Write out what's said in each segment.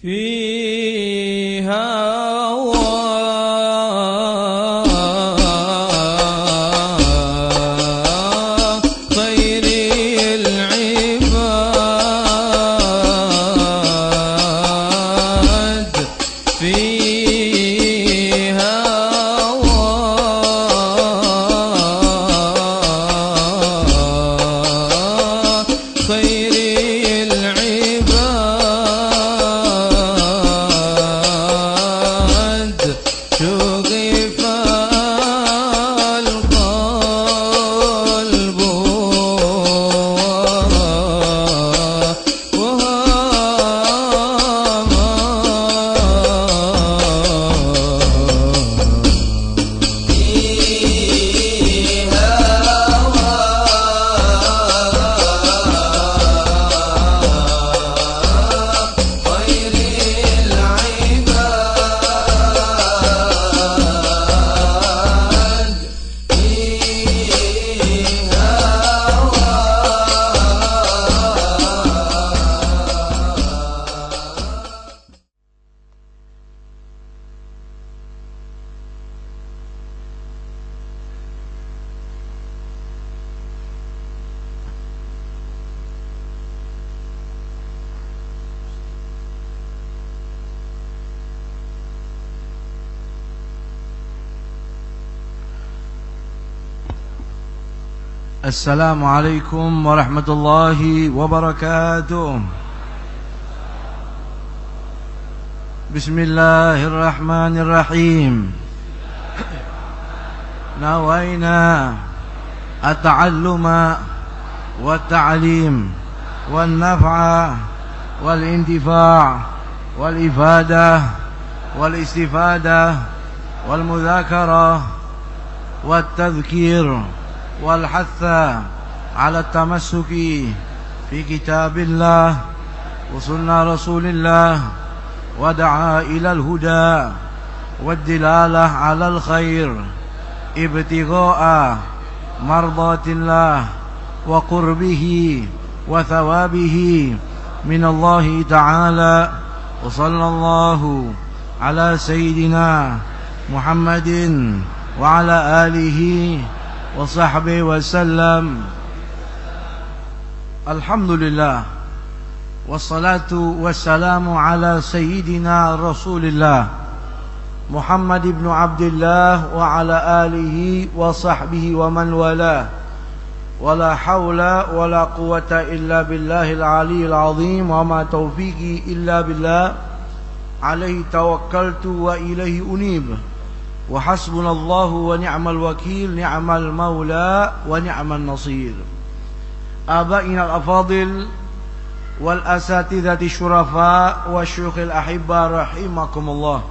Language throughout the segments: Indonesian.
فيها Assalamualaikum warahmatullahi wabarakatuh. Bismillahirrahmanirrahim. Nawaina at-ta'alluma wat-ta'lim wan-naf'a wal-intifa' wal-ifadah wal-istifadah wal-mudzakarah wat-tadhkir والحث على التمسك في كتاب الله وسنة رسول الله ودعا إلى الهدى والدلالة على الخير ابتغاء مرضات الله وقربه وثوابه من الله تعالى وصلى الله على سيدنا محمد وعلى آله وصحبه وسلم. Alhamdulillah wassalatu wassalamu ala sayyidina Rasulillah Muhammad ibn Abdullah wa ala alihi wa sahbihi wa man wala. Wala hawla wala quwata illa billahil aliyyil azim wa ma taufiqi illa billah. Alaihi tawakkaltu wa ilaihi unib. Wa hasbunallahu wa ni'mal wakil, ni'mal maula wa ni'mal nasir. Abaina al-afadil wal asatidati syurafa wa syukhil ahibba rahimakumullah.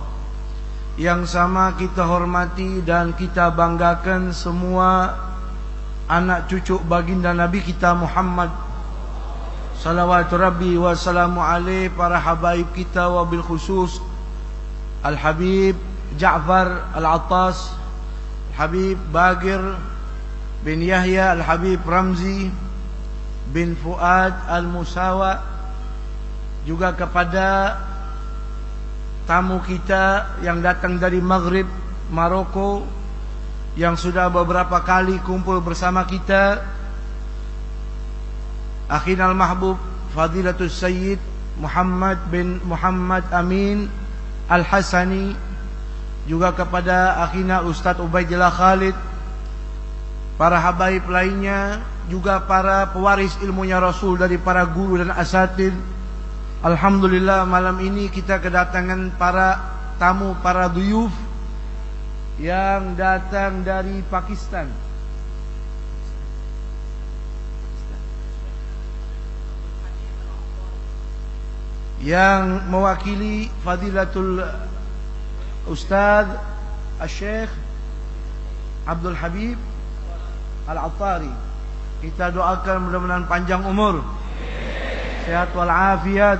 Yang sama kita hormati dan kita banggakan semua anak cucu baginda Nabi kita Muhammad salawatu rabbi wa salamu alaih, para habaib kita, wabil khusus Al-Habib Ja'far Al-Attas, Habib Bagir bin Yahya, Al-Habib Ramzi bin Fuad Al-Musawa, juga kepada tamu kita yang datang dari Maghrib, Maroko, yang sudah beberapa kali kumpul bersama kita, Akhinal Mahbub Fadilatul Sayyid Muhammad bin Muhammad Amin Al-Hasani, juga kepada akhina Ustadz Ubaidillah Khalid, para habaib lainnya, juga para pewaris ilmunya Rasul dari para guru dan asatid. Alhamdulillah malam ini kita kedatangan para tamu, para duyuf yang datang dari Pakistan. Yang mewakili Fadilatul Ustaz Al-Syekh Abdul Habib Al-Attari. Kita doakan mudah-mudahan panjang umur, sehat walafiat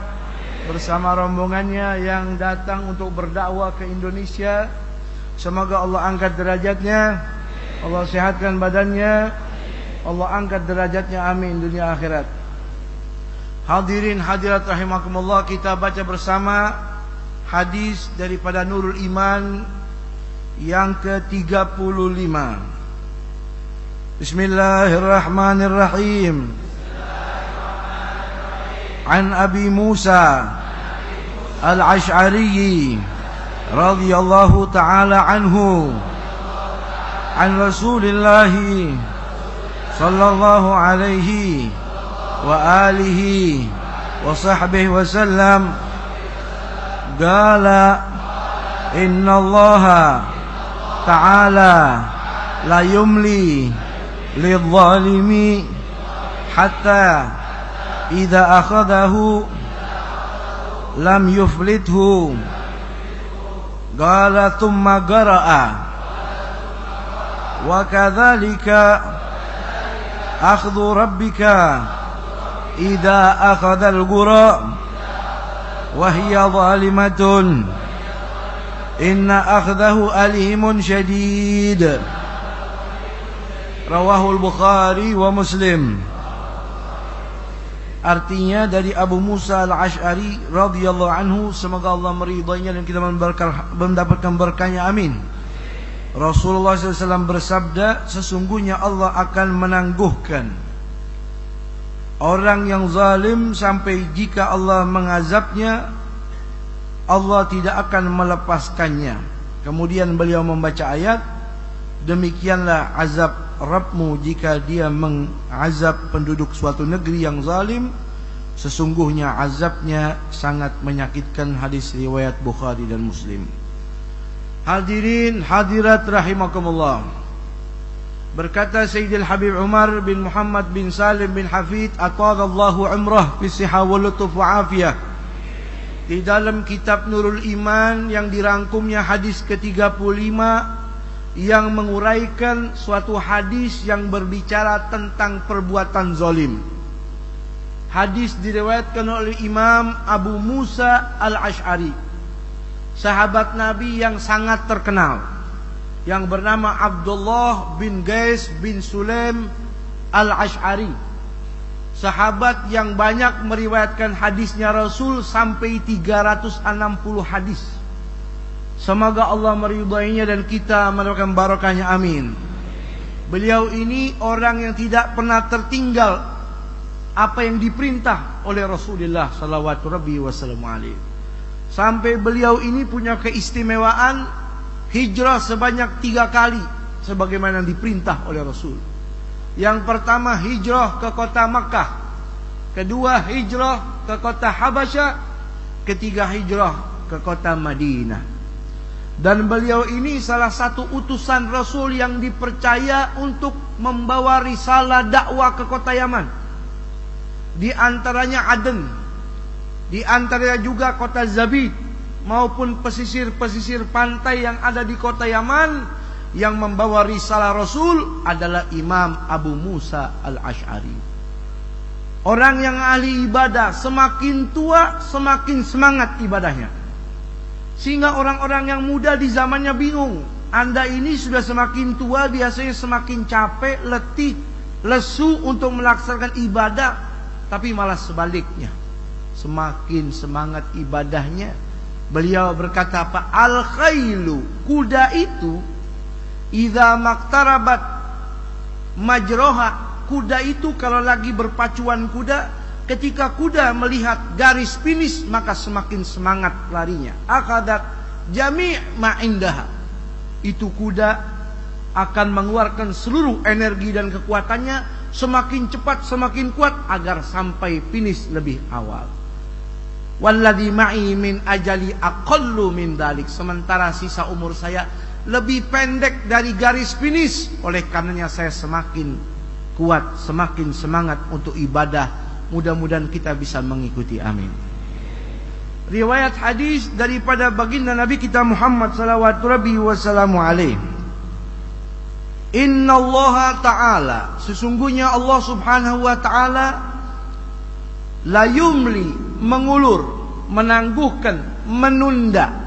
bersama rombongannya yang datang untuk berdakwah ke Indonesia. Semoga Allah angkat derajatnya, Allah sehatkan badannya, Allah angkat derajatnya, amin, dunia akhirat. Hadirin hadirat rahimakumullah, kita baca bersama hadis daripada Nurul Iman yang ke-35. Bismillahirrahmanirrahim. An Abi Musa Al-Ash'ari radhiyallahu ta'ala anhu an Rasulillah sallallahu alaihi wa alihi wa sahbihi wa sallam qala inna allaha ta'ala la yumli lidh-dhalimi hatta idza akhadahu lam yuflithu qala thumma qara'a wa kadzalika akhdhu rabbika idza akhadhal qura wa hiya zalimatun inna akhdahu alimun syadid. Rawahul Bukhari wa Muslim. Artinya dari Abu Musa Al-Ash'ari radhiyallahu anhu, semoga Allah meridainya dan kita mendapatkan berkahnya, amin. Rasulullah SAW bersabda, sesungguhnya Allah akan menangguhkan orang yang zalim sampai jika Allah mengazabnya, Allah tidak akan melepaskannya. Kemudian beliau membaca ayat, demikianlah azab Rabbmu jika dia mengazab penduduk suatu negeri yang zalim, sesungguhnya azabnya sangat menyakitkan. Hadis riwayat Bukhari dan Muslim. Hadirin hadirat rahimakumullah, berkata Sayyidil Habib Umar bin Muhammad bin Salim bin Hafid atadallahu umrah fi sihah wa lutuf wa afiyah, di dalam kitab Nurul Iman yang dirangkumnya hadis ke-35 yang menguraikan suatu hadis yang berbicara tentang perbuatan zalim. Hadis diriwayatkan oleh Imam Abu Musa Al-Ash'ari, sahabat Nabi yang sangat terkenal, yang bernama Abdullah bin Qais bin Sulaim Al-Ash'ari, sahabat yang banyak meriwayatkan hadisnya Rasul sampai 360 hadis. Semoga Allah meridainya dan kita mendapatkan barakahnya, amin. Beliau ini orang yang tidak pernah tertinggal apa yang diperintah oleh Rasulullah sallallahu alaihi wasallam. Sampai beliau ini punya keistimewaan hijrah sebanyak 3 kali sebagaimana yang diperintah oleh Rasul. Yang pertama hijrah ke kota Makkah, kedua hijrah ke kota Habasyah, ketiga hijrah ke kota Madinah. Dan beliau ini salah satu utusan Rasul yang dipercaya untuk membawa risalah dakwah ke kota Yaman. Di antaranya Aden, di antaranya juga kota Zabid maupun pesisir-pesisir pantai yang ada di kota Yaman. Yang membawa risalah Rasul adalah Imam Abu Musa Al-Ash'ari. Orang yang ahli ibadah, semakin tua semakin semangat ibadahnya, sehingga orang-orang yang muda di zamannya bingung. Anda ini sudah semakin tua, biasanya semakin capek, letih, lesu untuk melaksanakan ibadah, tapi malah sebaliknya, semakin semangat ibadahnya. Beliau berkata apa? Al-khailu, kuda itu idza maktarabat majroha, kuda itu kalau lagi berpacuan kuda, ketika kuda melihat garis finish maka semakin semangat larinya. Akadat jami' ma indaha, itu kuda akan mengeluarkan seluruh energi dan kekuatannya semakin cepat semakin kuat agar sampai finish lebih awal. Walladzi ma'i min ajali aqallu min dalik, sementara sisa umur saya lebih pendek dari garis finish. Oleh karenanya saya semakin kuat, semakin semangat untuk ibadah. Mudah-mudahan kita bisa mengikuti, amin. Riwayat hadis daripada baginda Nabi kita Muhammad sallallahu alaihi wasallam. Innallaha ta'ala, sesungguhnya Allah subhanahu wa ta'ala, la yumli, mengulur, menangguhkan, menunda,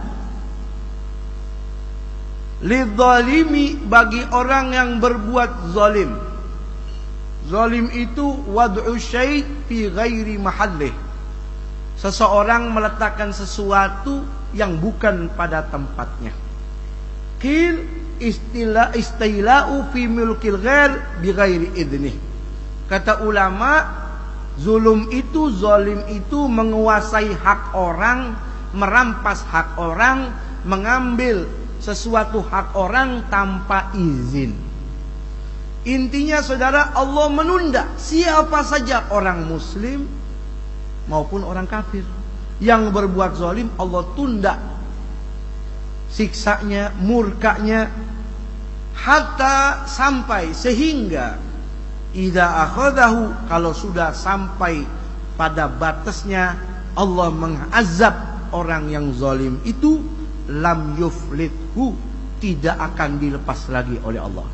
lidzalimi, bagi orang yang berbuat zalim. Zalim itu wad'u syai' fi ghairi mahallih. Seseorang meletakkan sesuatu yang bukan pada tempatnya. Qil istila'u fi milkil ghair bi ghairi idnih. Kata ulama, zalim itu menguasai hak orang, merampas hak orang, mengambil sesuatu hak orang tanpa izin. Intinya saudara, Allah menunda siapa saja, orang muslim maupun orang kafir yang berbuat zalim, Allah tunda siksanya, murkanya, hatta sampai sehingga idza akhadahu, kalau sudah sampai pada batasnya Allah mengazab orang yang zalim itu, lam yuflithu, tidak akan dilepas lagi oleh Allah.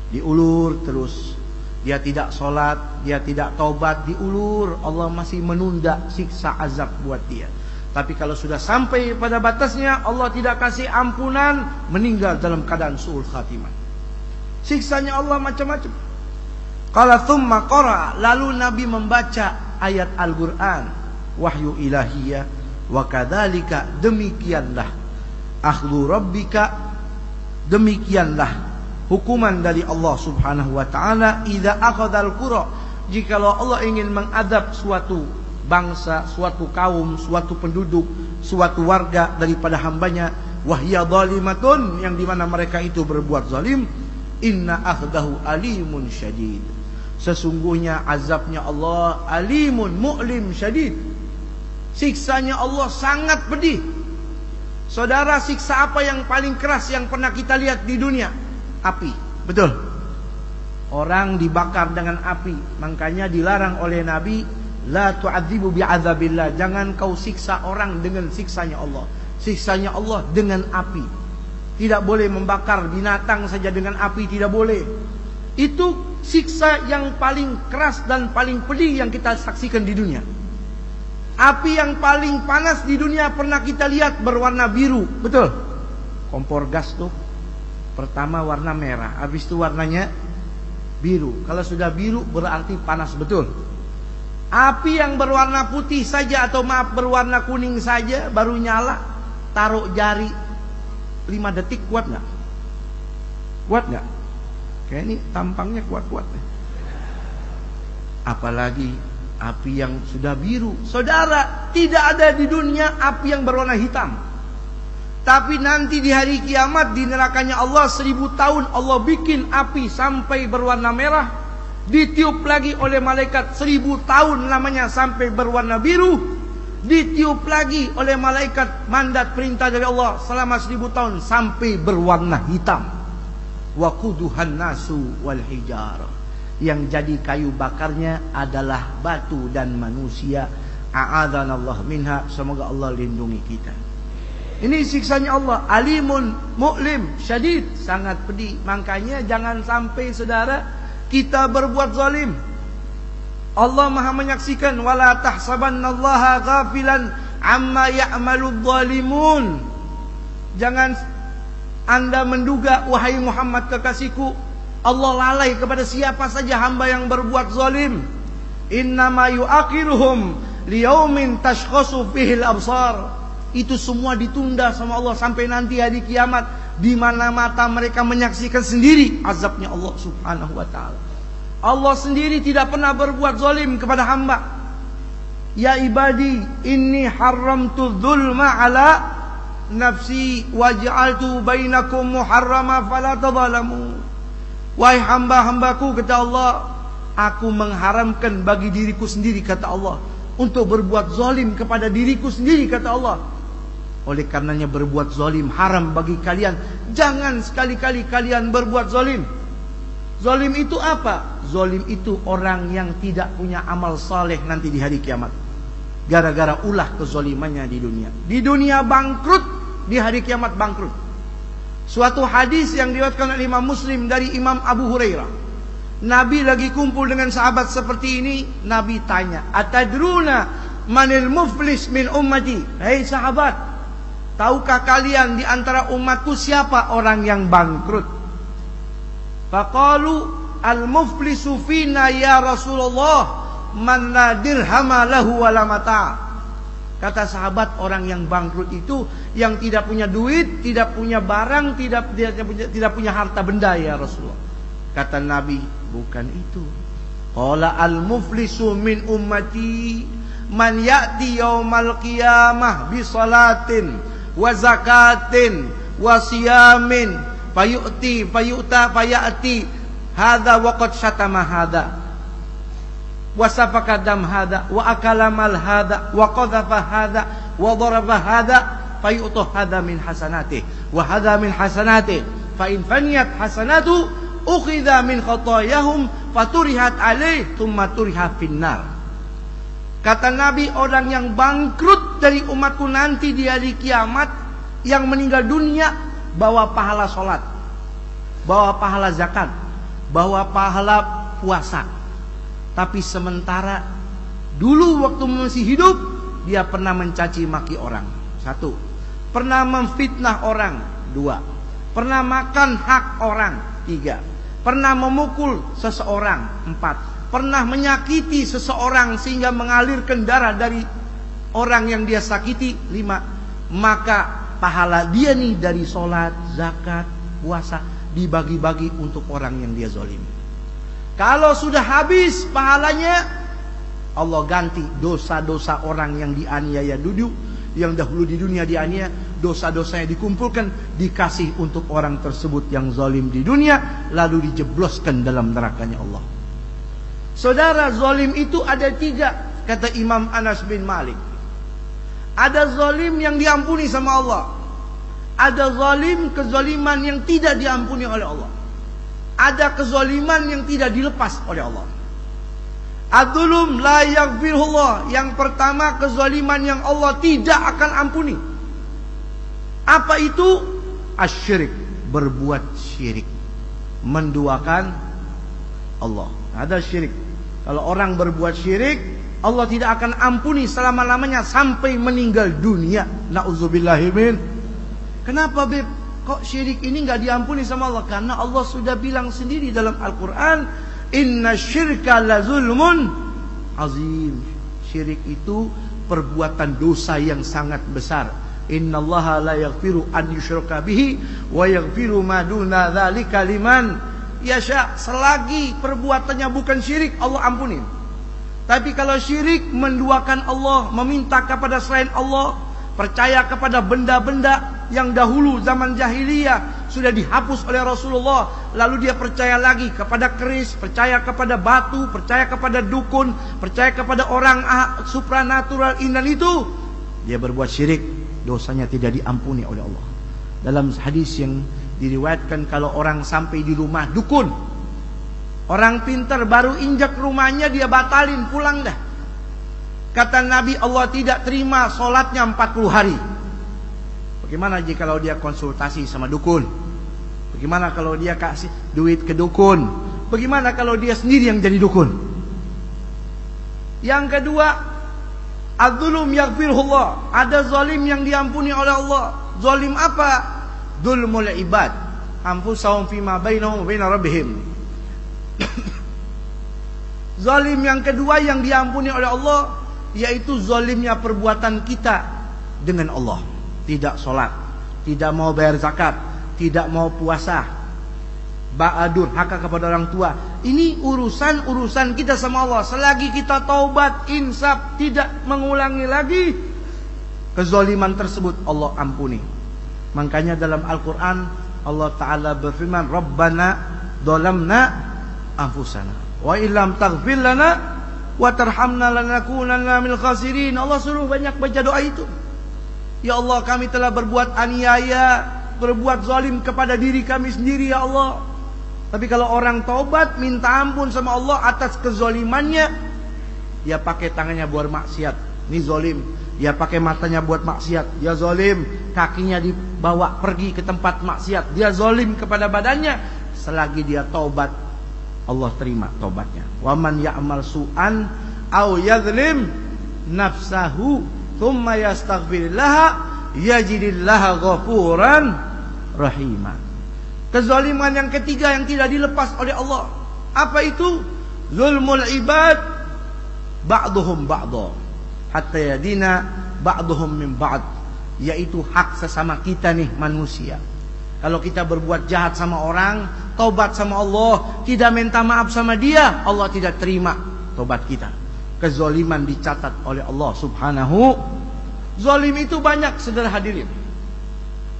Diulur terus, dia tidak sholat, dia tidak taubat, diulur, Allah masih menunda siksa azab buat dia. Tapi kalau sudah sampai pada batasnya, Allah tidak kasih ampunan, meninggal dalam keadaan su'ul khatimah. Siksanya Allah macam-macam. Qala thumma qara, lalu Nabi membaca ayat Al-Quran, wahyu ilahiyah, wa kadzalika, demikianlah akhdhu rabbika, demikianlah hukuman dari Allah Subhanahu wa taala, idza akhadhal qura, jikalau Allah ingin mengadab suatu bangsa, suatu kaum, suatu penduduk, suatu warga daripada hambanya, wahya zalimatun, yang dimana mereka itu berbuat zalim, inna akhdahu alimun syadid, sesungguhnya azabnya Allah alimun mu'lim syadid, siksanya Allah sangat pedih. Saudara, siksa apa yang paling keras yang pernah kita lihat di dunia? Api, betul. Orang dibakar dengan api. Makanya dilarang oleh Nabi, la tu'adzibu bi'adzabillah, jangan kau siksa orang dengan siksanya Allah. Siksanya Allah dengan api. Tidak boleh membakar binatang saja dengan api, tidak boleh. Itu siksa yang paling keras dan paling pedih yang kita saksikan di dunia. Api yang paling panas di dunia pernah kita lihat berwarna biru, betul. Kompor gas tuh pertama warna merah, habis itu warnanya biru. Kalau sudah biru berarti panas betul. Api yang berwarna putih saja, atau maaf berwarna kuning saja, baru nyala, taruh jari 5 detik, kuat nggak? Kuat nggak? Kayak ini tampangnya kuat-kuat. Apalagi api yang sudah biru. Saudara, tidak ada di dunia api yang berwarna hitam. Tapi nanti di hari kiamat, di nerakanya Allah 1000 tahun, Allah bikin api sampai berwarna merah, ditiup lagi oleh malaikat 1000 tahun lamanya sampai berwarna biru, ditiup lagi oleh malaikat mandat perintah dari Allah selama 1000 tahun sampai berwarna hitam. Waquduhan nasu wal hijarah, yang jadi kayu bakarnya adalah batu dan manusia. A'adzanallah minha, semoga Allah lindungi kita. Ini siksanya Allah, alimun mu'lim syadid, sangat pedih. Makanya jangan sampai saudara kita berbuat zalim. Allah Maha menyaksikan, wala tahsabannallaha ghafilan amma ya'maludz zalimun. Jangan Anda menduga, wahai Muhammad kekasihku, Allah lalai kepada siapa saja hamba yang berbuat zalim. Innama yu'akhiruhum liyaumin tashkhasu fihil absar. Itu semua ditunda sama Allah sampai nanti hari kiamat, di mana mata mereka menyaksikan sendiri azabnya Allah Subhanahu wa taala. Allah sendiri tidak pernah berbuat zalim kepada hamba. Ya ibadi, inni haramtu dzulma ala nafsi waj'altu bainakum muharrama fala tadzalamu. Wahai hamba-hambaku, kata Allah, aku mengharamkan bagi diriku sendiri, kata Allah, untuk berbuat zalim kepada diriku sendiri, kata Allah. Oleh karenanya berbuat zalim haram bagi kalian. Jangan sekali-kali kalian berbuat zalim. Zalim itu apa? Zalim itu orang yang tidak punya amal saleh nanti di hari kiamat, gara-gara ulah kezalimannya di dunia. Di dunia bangkrut, di hari kiamat bangkrut. Suatu hadis yang diriwayatkan oleh Imam Muslim dari Imam Abu Hurairah. Nabi lagi kumpul dengan sahabat seperti ini. Nabi tanya, atadruna manil muflis min ummati? Hei sahabat, tahukah kalian di antara umatku siapa orang yang bangkrut? Faqalu al-muflisu fina ya Rasulullah man la dirhama lahu wala mata. Kata sahabat, orang yang bangkrut itu yang tidak punya duit, tidak punya barang, tidak punya harta benda ya Rasulullah. Kata Nabi, bukan itu. Qala al-muflisu min ummati man ya'ti yaumal qiyamah bi salatin wa zakatin wa siyamin fayati hadza wa qad syatama hadza wa safaka dam hadza wa akala mal hadza wa qadhafa hadza wa daraba hadza fayutu hadza min hasanatihi wa hadza min hasanatihi fa in faniyat hasanatu ukhidha min khatayahum faturihat alaih thumma turiha finnar. Kata Nabi, orang yang bangkrut dari umatku nanti di hari kiamat, yang meninggal dunia, bawa pahala sholat, bawa pahala zakat, bawa pahala puasa. Tapi sementara dulu waktu masih hidup, dia pernah mencaci maki orang. 1. Pernah memfitnah orang. 2. Pernah makan hak orang. 3. Pernah memukul seseorang. 4. Pernah menyakiti seseorang sehingga mengalirkan darah dari orang yang dia sakiti. 5. Maka pahala dia nih dari sholat, zakat, puasa dibagi-bagi untuk orang yang dia zalim. Kalau sudah habis pahalanya, Allah ganti dosa-dosa orang yang dianiaya dulu, yang dahulu di dunia dianiaya, dosa-dosanya dikumpulkan, dikasih untuk orang tersebut yang zalim di dunia, lalu dijebloskan dalam nerakanya Allah. Saudara, zalim itu ada 3, kata Imam Anas bin Malik. Ada zalim yang diampuni sama Allah. Ada zalim, kezaliman yang tidak diampuni oleh Allah. Ada kezaliman yang tidak dilepas oleh Allah. Adzulum la yaghfirullah. Yang pertama, kezaliman yang Allah tidak akan ampuni. Apa itu? Asyirik, berbuat syirik, menduakan Allah. Ada syirik. Kalau orang berbuat syirik, Allah tidak akan ampuni selama-lamanya sampai meninggal dunia. Na'udzubillahi min. Kenapa Beb? Kok syirik ini gak diampuni sama Allah? Karena Allah sudah bilang sendiri dalam Al-Quran, inna syirka la zulmun azim. Syirik itu perbuatan dosa yang sangat besar. Innallaha la yaghfiru an yushraka bihi wa yaghfiru ma duna dzalika liman yasha. Selagi perbuatannya bukan syirik, Allah ampuni. Tapi kalau syirik, menduakan Allah, meminta kepada selain Allah, percaya kepada benda-benda yang dahulu zaman jahiliyah sudah dihapus oleh Rasulullah, lalu dia percaya lagi kepada keris, percaya kepada batu, percaya kepada dukun, percaya kepada orang supranatural indan itu, dia berbuat syirik, dosanya tidak diampuni oleh Allah. Dalam hadis yang diriwayatkan, kalau orang sampai di rumah dukun, orang pintar baru injak rumahnya dia batalin, pulang dah. Kata Nabi, Allah tidak terima solatnya 40 hari. Bagaimana jika kalau dia konsultasi sama dukun? Bagaimana kalau dia kasih duit ke dukun? Bagaimana kalau dia sendiri yang jadi dukun? Yang kedua, adzulum yaghfirullah. Ada zalim yang diampuni oleh Allah. Zalim apa? Dzulmul ibad, anfusahum fima bainahum wa bain rabbihim. Zalim yang kedua yang diampuni oleh Allah, yaitu zalimnya perbuatan kita dengan Allah. Tidak sholat, tidak mau bayar zakat, tidak mau puasa, durhaka kepada orang tua. Ini urusan kita sama Allah. Selagi kita taubat, insaf, tidak mengulangi lagi kezaliman tersebut, Allah ampuni. Makanya dalam Al-Quran Allah Ta'ala berfirman, Rabbana dolamna anfusana wa illam taghfir lana wa tarhamna lanakunanna minal khasirin. Allah suruh banyak baca doa itu. Ya Allah, kami telah berbuat aniaya, berbuat zalim kepada diri kami sendiri ya Allah. Tapi kalau orang taubat, minta ampun sama Allah atas kezalimannya, dia pakai tangannya buat maksiat, ini zalim. Dia pakai matanya buat maksiat, dia zalim. Kakinya dibawa pergi ke tempat maksiat, dia zalim kepada badannya. Selagi dia taubat, Allah terima taubatnya. Wa man ya'mal su'an aw yadhlim nafsahu thumma yastaghfirillaha yajidillaha ghafuran rahima. Kezaliman yang ketiga yang tidak dilepas oleh Allah Apa itu? Zulmul ibad ba'duhum ba'dha hatta yadina ba'duhum min ba'd, yaitu hak sesama kita nih manusia. Kalau kita berbuat jahat sama orang, taubat sama Allah, tidak minta maaf sama dia, Allah tidak terima taubat kita. Kezaliman dicatat oleh Allah Subhanahu. Zalim itu banyak, saudara hadirin.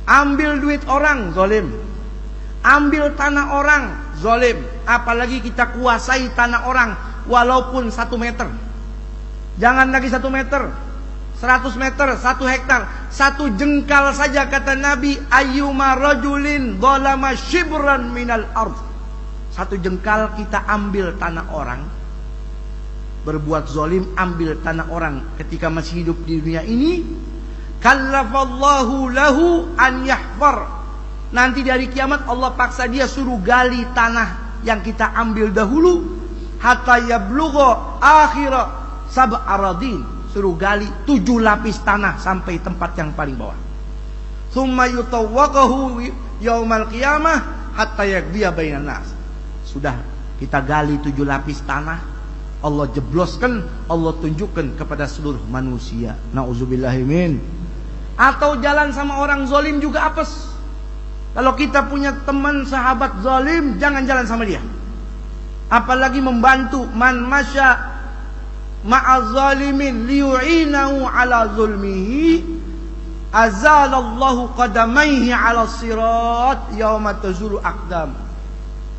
Ambil duit orang, zalim. Ambil tanah orang, zalim. Apalagi kita kuasai tanah orang walaupun 1 meter. Jangan lagi 1 meter, 100 meter, 1 hektar, 1 jengkal saja kata Nabi, ayyuma rajulin zalama shibran minal ardh. 1 jengkal kita ambil tanah orang, berbuat zalim, ambil tanah orang ketika masih hidup di dunia ini, kallafallahu lahu an yahfar. Nanti di hari kiamat Allah paksa dia suruh gali tanah yang kita ambil dahulu, hatta yablugha akhira sab'aradin, suruh gali 7 lapis tanah sampai tempat yang paling bawah. Tsumma yutawwaqahu yaumal qiyamah hatta yaqdiya bainan nas. Sudah kita gali 7 lapis tanah, Allah jebloskan, Allah tunjukkan kepada seluruh manusia. Nauzubillahimin. Atau jalan sama orang zalim juga apes. Kalau kita punya teman sahabat zalim, jangan jalan sama dia. Apalagi membantu. Man masya ma'az zalimin liyu'inahu ala zulmihi azalallahu qadamaihi ala sirat yauma tazulu aqdam.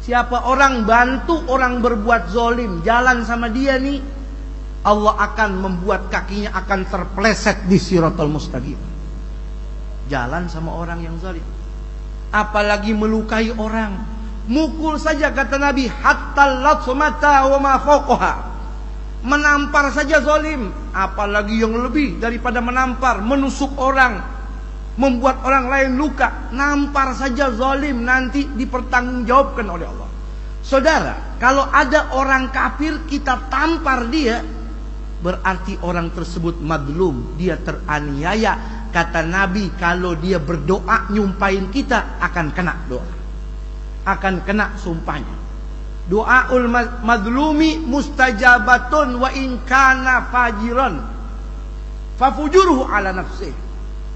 Siapa orang bantu orang berbuat zalim, jalan sama dia nih, Allah akan membuat kakinya akan terpeleset di siratal mustaqim. Jalan sama orang yang zalim. Apalagi melukai orang, mukul saja kata Nabi, hatta latsmata wa ma fawqaha. Menampar saja zalim, apalagi yang lebih daripada menampar, menusuk orang, membuat orang lain luka. Nampar saja zalim, nanti dipertanggungjawabkan oleh Allah. Saudara, kalau ada orang kafir kita tampar dia, berarti orang tersebut madlum, dia teraniaya. Kata Nabi, kalau dia berdoa nyumpahin kita, akan kena doa, akan kena sumpahnya. Doaul madlumi mustajabatun wa in kana fajiran fafujuruhu ala nafsih.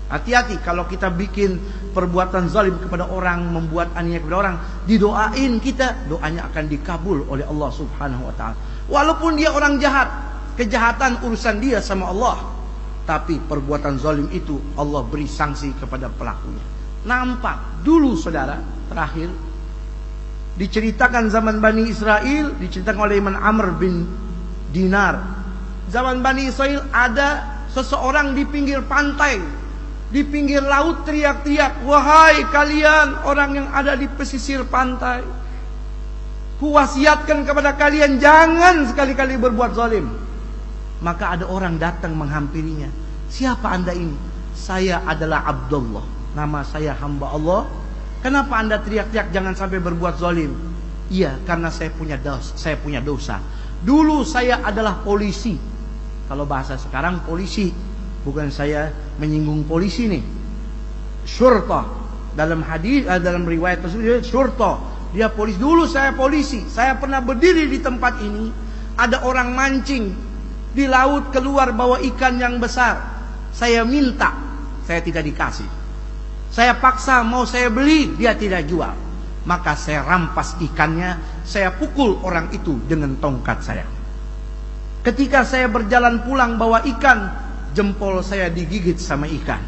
Hati-hati kalau kita bikin perbuatan zalim kepada orang, membuat aniaya kepada orang, didoain kita, doanya akan dikabul oleh Allah Subhanahu wa taala. Walaupun dia orang jahat, kejahatan urusan dia sama Allah, tapi perbuatan zalim itu Allah beri sanksi kepada pelakunya. Nampak dulu saudara, terakhir diceritakan zaman Bani Israel, diceritakan oleh Imam Amr bin Dinar. Zaman Bani Israel ada seseorang di pinggir pantai, di pinggir laut, teriak-teriak, wahai kalian orang yang ada di pesisir pantai, kuwasiatkan kepada kalian jangan sekali-kali berbuat zalim. Maka ada orang datang menghampirinya. Siapa anda ini? Saya adalah Abdullah, nama saya hamba Allah. Kenapa anda teriak-teriak jangan sampai berbuat zalim? Iya, karena saya punya dosa. Dulu saya adalah polisi. Kalau bahasa sekarang polisi, bukan saya menyinggung polisi nih. Syurta. Dalam hadis, dalam riwayat tersebut syurta. Dia polisi. Dulu saya polisi. Saya pernah berdiri di tempat ini. Ada orang mancing di laut, keluar bawa ikan yang besar. Saya minta, saya tidak dikasih. Saya paksa mau saya beli, dia tidak jual. Maka saya rampas ikannya, saya pukul orang itu dengan tongkat saya. Ketika saya berjalan pulang bawa ikan, jempol saya digigit sama ikan.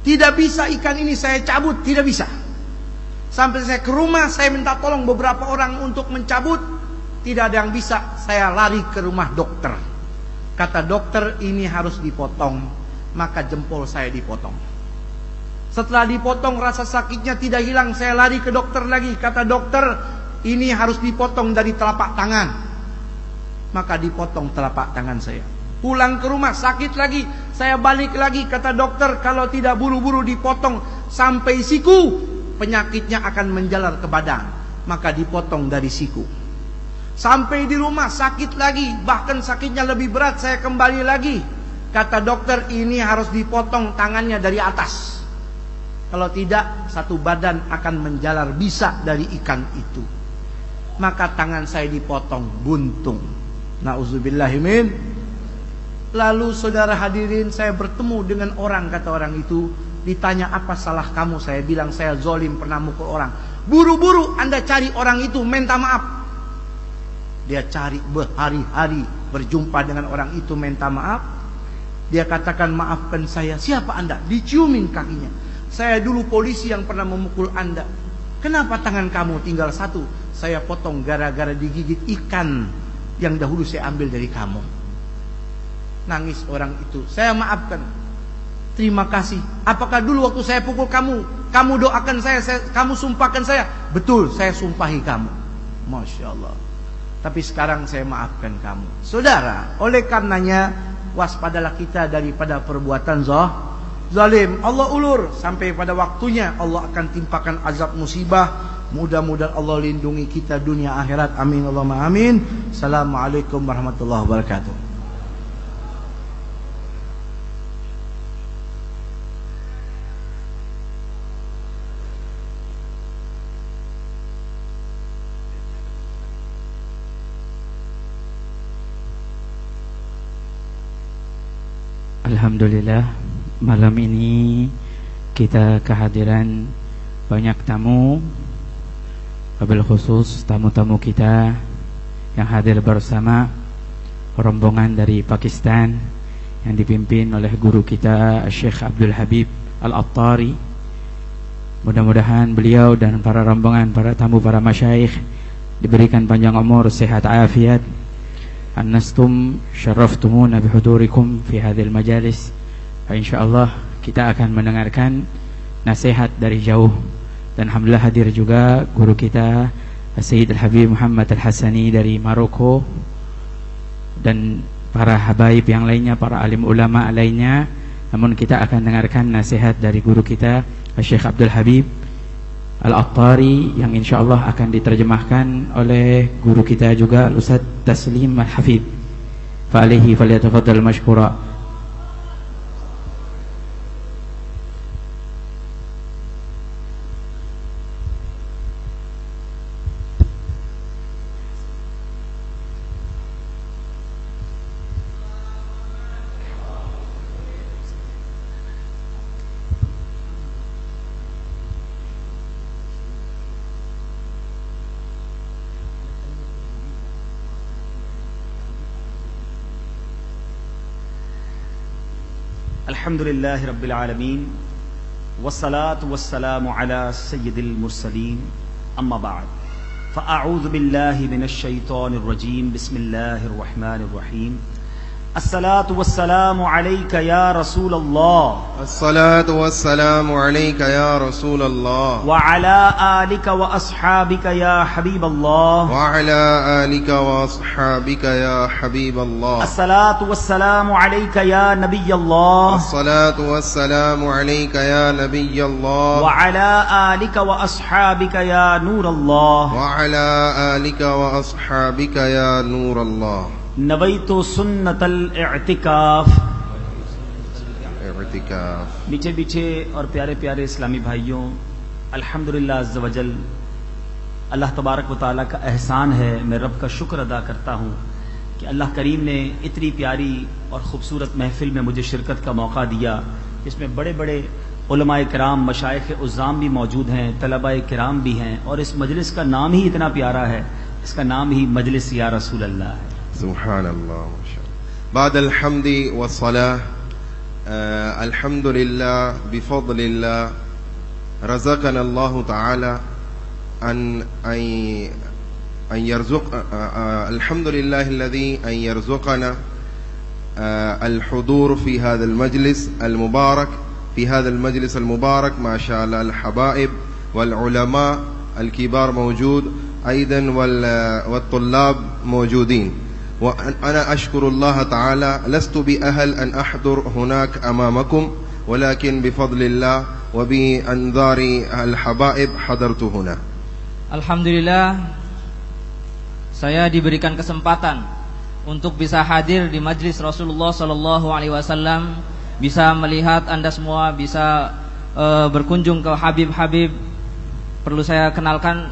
Tidak bisa ikan ini saya cabut, tidak bisa. Sampai saya ke rumah, saya minta tolong beberapa orang untuk mencabut. Tidak ada yang bisa, saya lari ke rumah dokter. Kata dokter, ini harus dipotong. Maka jempol saya dipotong. Setelah dipotong rasa sakitnya tidak hilang, saya lari ke dokter lagi. Kata dokter, ini harus dipotong dari telapak tangan. Maka dipotong telapak tangan saya. Pulang ke rumah sakit lagi, saya balik lagi. Kata dokter, kalau tidak buru-buru dipotong sampai siku, penyakitnya akan menjalar ke badan. Maka dipotong dari siku. Sampai di rumah sakit lagi, bahkan sakitnya lebih berat, saya kembali lagi. Kata dokter, ini harus dipotong tangannya dari atas. Kalau tidak, satu badan akan menjalar bisa dari ikan itu. maka tangan saya dipotong buntung. Nauzubillahimin. Lalu saudara hadirin, saya bertemu dengan orang, kata orang itu, ditanya apa salah kamu, saya bilang saya zolim pernah mukul orang. Buru-buru Anda cari orang itu, minta maaf. Dia cari berhari-hari, berjumpa dengan orang itu, minta maaf. Dia katakan, maafkan saya. Siapa Anda? Diciumin kakinya. Saya dulu polisi yang pernah memukul Anda. Kenapa tangan kamu tinggal satu? Saya potong gara-gara digigit ikan yang dahulu saya ambil dari kamu. Nangis orang itu. Saya maafkan. Terima kasih. Apakah dulu waktu saya pukul kamu doakan saya, kamu sumpahkan saya? Betul, saya sumpahi kamu. Masya Allah. Tapi sekarang saya maafkan kamu. Saudara, oleh karenanya waspadalah kita daripada perbuatan zalim. Allah ulur sampai pada waktunya Allah akan timpakan azab musibah. Mudah-mudahan Allah lindungi kita dunia akhirat. Amin Allahumma amin. Assalamualaikum warahmatullahi wabarakatuh. Alhamdulillah, malam ini kita kehadiran banyak tamu, wabil khusus tamu-tamu kita yang hadir bersama rombongan dari Pakistan yang dipimpin oleh guru kita Syekh Abdul Habib Al-Attari. Mudah-mudahan beliau dan para rombongan, para tamu, para masyayikh diberikan panjang umur, sehat, afiat. Annastum syaraftumuna bihudurikum fi hadhil majalis. Insyaallah kita akan mendengarkan nasihat dari jauh. Dan alhamdulillah hadir juga guru kita Sayyid Al-Habib Muhammad Al-Hasani dari Maroko, dan para habaib yang lainnya, para alim ulama lainnya. Namun kita akan dengarkan nasihat dari guru kita Syekh Abdul Habib Al-Attari yang insyaallah akan diterjemahkan oleh guru kita juga Ustaz Taslim Al-Hafid. Fa alaihi falyatafaddal mashkura. Alhamdulillahi Rabbil Alamin, wassalatu wassalamu ala sayyidil mursalin, amma ba'd. Fa'a'udhu billahi minasy syaithanir rajim. Bismillahirrahmanirrahim. Assalatu wassalamu alayka ya Rasulullah. Assalatu wassalamu alayka ya Rasulullah. Wa ala alika wa ashabika ya Habiballah. Wa ala alika wa ashabika ya Habiballah. Assalatu wassalamu alayka ya Nabiyallah. Assalatu wassalamu alayka ya Nabiyallah. Wa ala alika wa ashabika ya Nurallah. Wa ala alika wa ashabika ya Nurallah. नवैतो सुन्नतल इअ्तिकाफ। मीठे मीठे और प्यारे प्यारे इस्लामी भाइयों, अल्हम्दुलिल्लाह अज़्ज़ वजल, अल्लाह तबारक व तआला का एहसान है। मैं रब का शुक्र अदा करता हूँ कि अल्लाह करीम ने इतनी प्यारी और ख़ूबसूरत महफ़िल में मुझे शिरकत का मौका दिया, जिसमें बड़े बड़े उलमाए किराम, मशाइख़ उज़्ज़ाम भी मौजूद हैं, तलबाए किराम भी हैं, और इस मजलिस का नाम ही इतना प्यारा है, इसका नाम ही मजलिस या रसूल अल्लाह है। Subhanallah. بعد الحمد والصلاة الحمد لله بفضل الله رزقنا الله تعالى أن يرزق الحمد لله الذي أن يرزقنا الحضور في هذا المجلس المبارك، في هذا المجلس المبارك. ما شاء الله الحبائب والعلماء الكبار موجود أيضا والطلاب موجودين. وأنا أشكر الله تعالى، لست بأهل أن أحضر هناك أمامكم، ولكن بفضل الله وبأنظار الحبائب حضرت هنا. Alhamdulillah, saya diberikan kesempatan untuk bisa hadir di majlis Rasulullah Sallallahu Alaihi Wasallam, bisa melihat Anda semua, bisa berkunjung ke Habib-Habib. Perlu saya kenalkan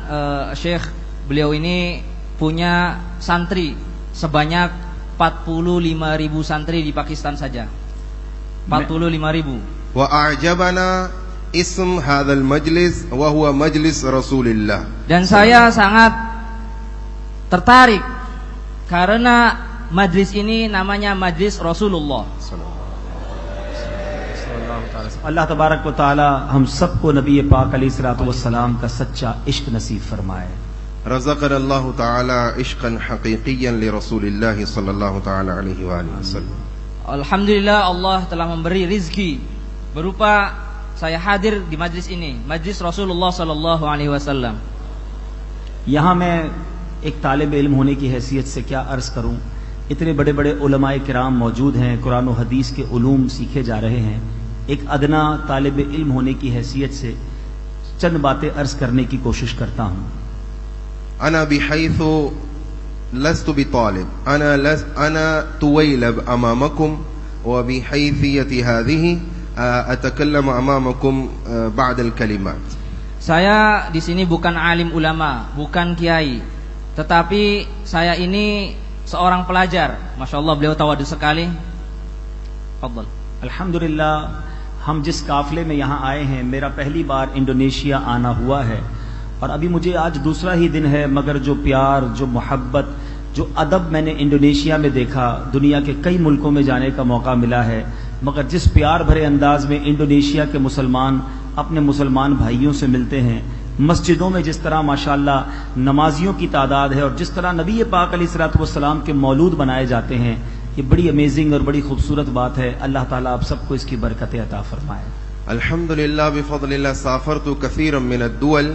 Syekh beliau ini punya santri sebanyak 45.000 santri di Pakistan saja. 45.000. وأعجبنا اسم هذا المجلس وهو مجلس رسول الله. Dan saya sangat tertarik karena majlis ini namanya Majlis Rasulullah. अल्लाह तबारक व तआला हम सबको नबी पाक अलैहिस्सलातु वस्सलाम का सच्चा इश्क नसीब फरमाए. رزقنا الله تعالى عشقا حقيقيا لرسول الله صلى الله تعالى عليه وآله وسلم. Alhamdulillah Allah telah memberi rizki berupa saya hadir di majlis ini, Majlis Rasulullah sallallahu alaihi wasallam. यहाँ मैं एक तालिब इल्म होने की हैसियत से क्या अर्ज करूं, इतने बड़े बड़े उलमाए किराम मौजूद हैं, कुरान और हदीस के उलूम सीखे जा रहे हैं. एक अदना तालिब इल्म होने की हैसियत से चंद बातें अर्ज करने की कोशिश करता हूं. أنا بحيث لست بطالب، أنا تويلب أمامكم، وبحيثية هذه أتكلم أمامكم بعد الكلمات. Saya di sini bukan alim ulama, bukan kiai, tetapi saya ini seorang pelajar. Masya Allah beliau tawadu sekali. Fadhal. अल्हम्दुलिल्लाह हम जिस काफिले में यहाँ आए हैं, मेरा पहली बार इंडोनेशिया आना हुआ है और अभी मुझे आज दूसरा ही दिन है, मगर जो प्यार, जो मोहब्बत, जो अदब मैंने इंडोनेशिया में देखा, दुनिया के कई मुल्कों में जाने का मौका मिला है, मगर जिस प्यार भरे अंदाज में इंडोनेशिया के मुसलमान अपने मुसलमान भाइयों से मिलते हैं, मस्जिदों में जिस तरह माशाअल्लाह नमाजियों की तादाद है और जिस तरह नबी पाक अलैहिस्सलातु वस्सलाम के मौलूद बनाए जाते हैं, ये बड़ी अमेजिंग और बड़ी खूबसूरत बात है. अल्लाह ताला आप सबको इसकी बरकतें अता फरमाए. अल्हम्दुलिल्लाह बिफضل साफरतु कसीरन मिन الدول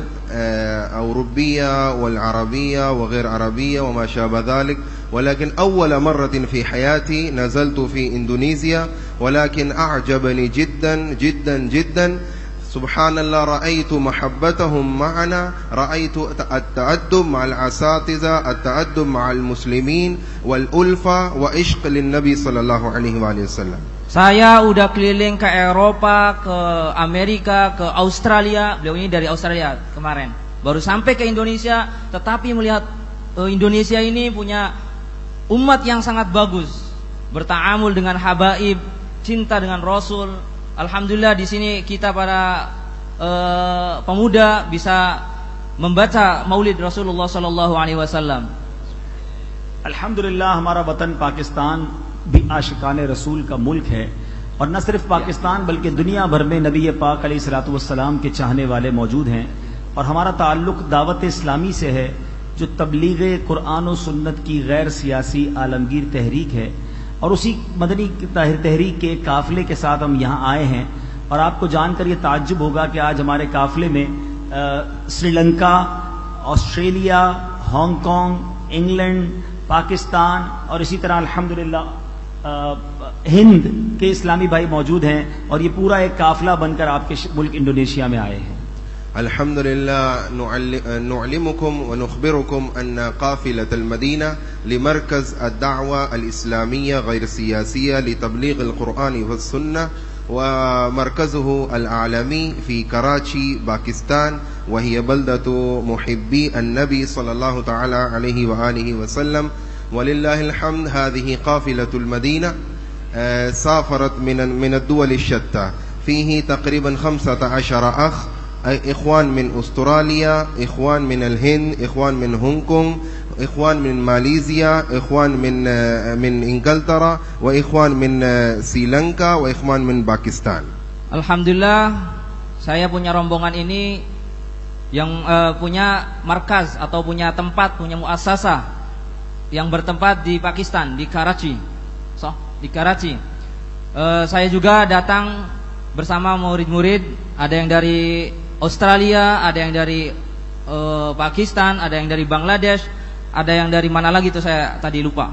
أوروبية والعربية وغير عربية وما شابه ذلك، ولكن أول مرة في حياتي نزلت في إندونيسيا، ولكن أعجبني جدا جدا جدا. سبحان الله، رأيت محبتهم معنا، رأيت التأدب مع الأساتذة، التأدب مع المسلمين، والألفة وعشق للنبي صلى الله عليه وآله وسلم. Saya udah keliling ke Eropa, ke Amerika, ke Australia. Beliau ini dari Australia kemarin. Baru sampai ke Indonesia, tetapi melihat Indonesia ini punya umat yang sangat bagus, berta'amul dengan habaib, cinta dengan Rasul. Alhamdulillah di sini kita para pemuda bisa membaca Maulid Rasulullah sallallahu alaihi wasallam. अल्हम्दुलिल्लाह हमारा वतन पाकिस्तान भी आशिकाने रसूल का मुल्क है और न सिर्फ पाकिस्तान बल्कि दुनिया भर में नबी पाक अलैहिस्सलातु वस्सलाम के चाहने वाले मौजूद हैं. और हमारा ताल्लुक दावत इस्लामी से है, जो तबलीग कुरान और सुन्नत की गैर सियासी आलमगीर तहरीक है, और उसी मदनी तहरीक के काफिले के साथ हम यहाँ आए हैं. और आपको जानकर ये ताज्जुब होगा कि आज हमारे काफिले में Sri Lanka, Australia, Hong Kong, England, Pakistan और इसी तरह अल्हम्दुलिल्लाह हिंद के इस्लामी भाई मौजूद हैं, और ये पूरा एक काफिला बनकर आपके मुल्क इंडोनेशिया में आए हैं. अल्हम्दुलिल्लाह नुअल्लिमुकुम व नुखबिरुकुम अन्न काफिलत अल-मदीना लिमरकज़ अद-दअवा अल-इस्लामिया गैर सियासिया लितबलीग अल-कुरआन व सुन्नह व मरकज़ुहु अल-आलमी फी कराची पाकिस्तान, वहिय बल्दतु मुहिब्बी अन-नबी सल्लल्लाहु तआला अलैहि व आलिहि व सल्लम. वलिल्लाहिल हम्द. हाज़िही काफिलतुल मदीना साफरत मिन अद-दुवल अश-शत्ता फीही तक़रीबन 15 अख, इख्वान मिन ऑस्ट्रेलिया, इख्वान मिन अल-हिंद, इख्वान मिन हांगकांग, इख्वान मिन मालेशिया, इख्वान मिन इंग्लतरा, व इख्वान मिन श्रीलंका, व इख्वान मिन Pakistan. Alhamdulillah saya punya rombongan ini yang punya markaz atau punya tempat, punya muassasah yang bertempat di Pakistan, di Karachi. Di Karachi. Saya juga datang bersama murid-murid, ada yang dari Australia, ada yang dari Pakistan, ada yang dari Bangladesh, ada yang dari mana lagi tuh saya tadi lupa.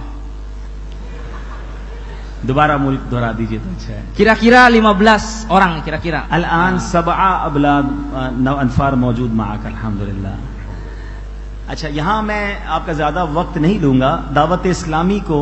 दोबारा मुल्क दोहरा दीजिए तो अच्छा है. Kira-kira 15 orang kira-kira. अल-आन 7 अबलाद अनफार मौजूद माक अल्हम्दुलिल्लाह. अच्छा, यहाँ मैं आपका ज़्यादा वक्त नहीं लूँगा. दावत इस्लामी को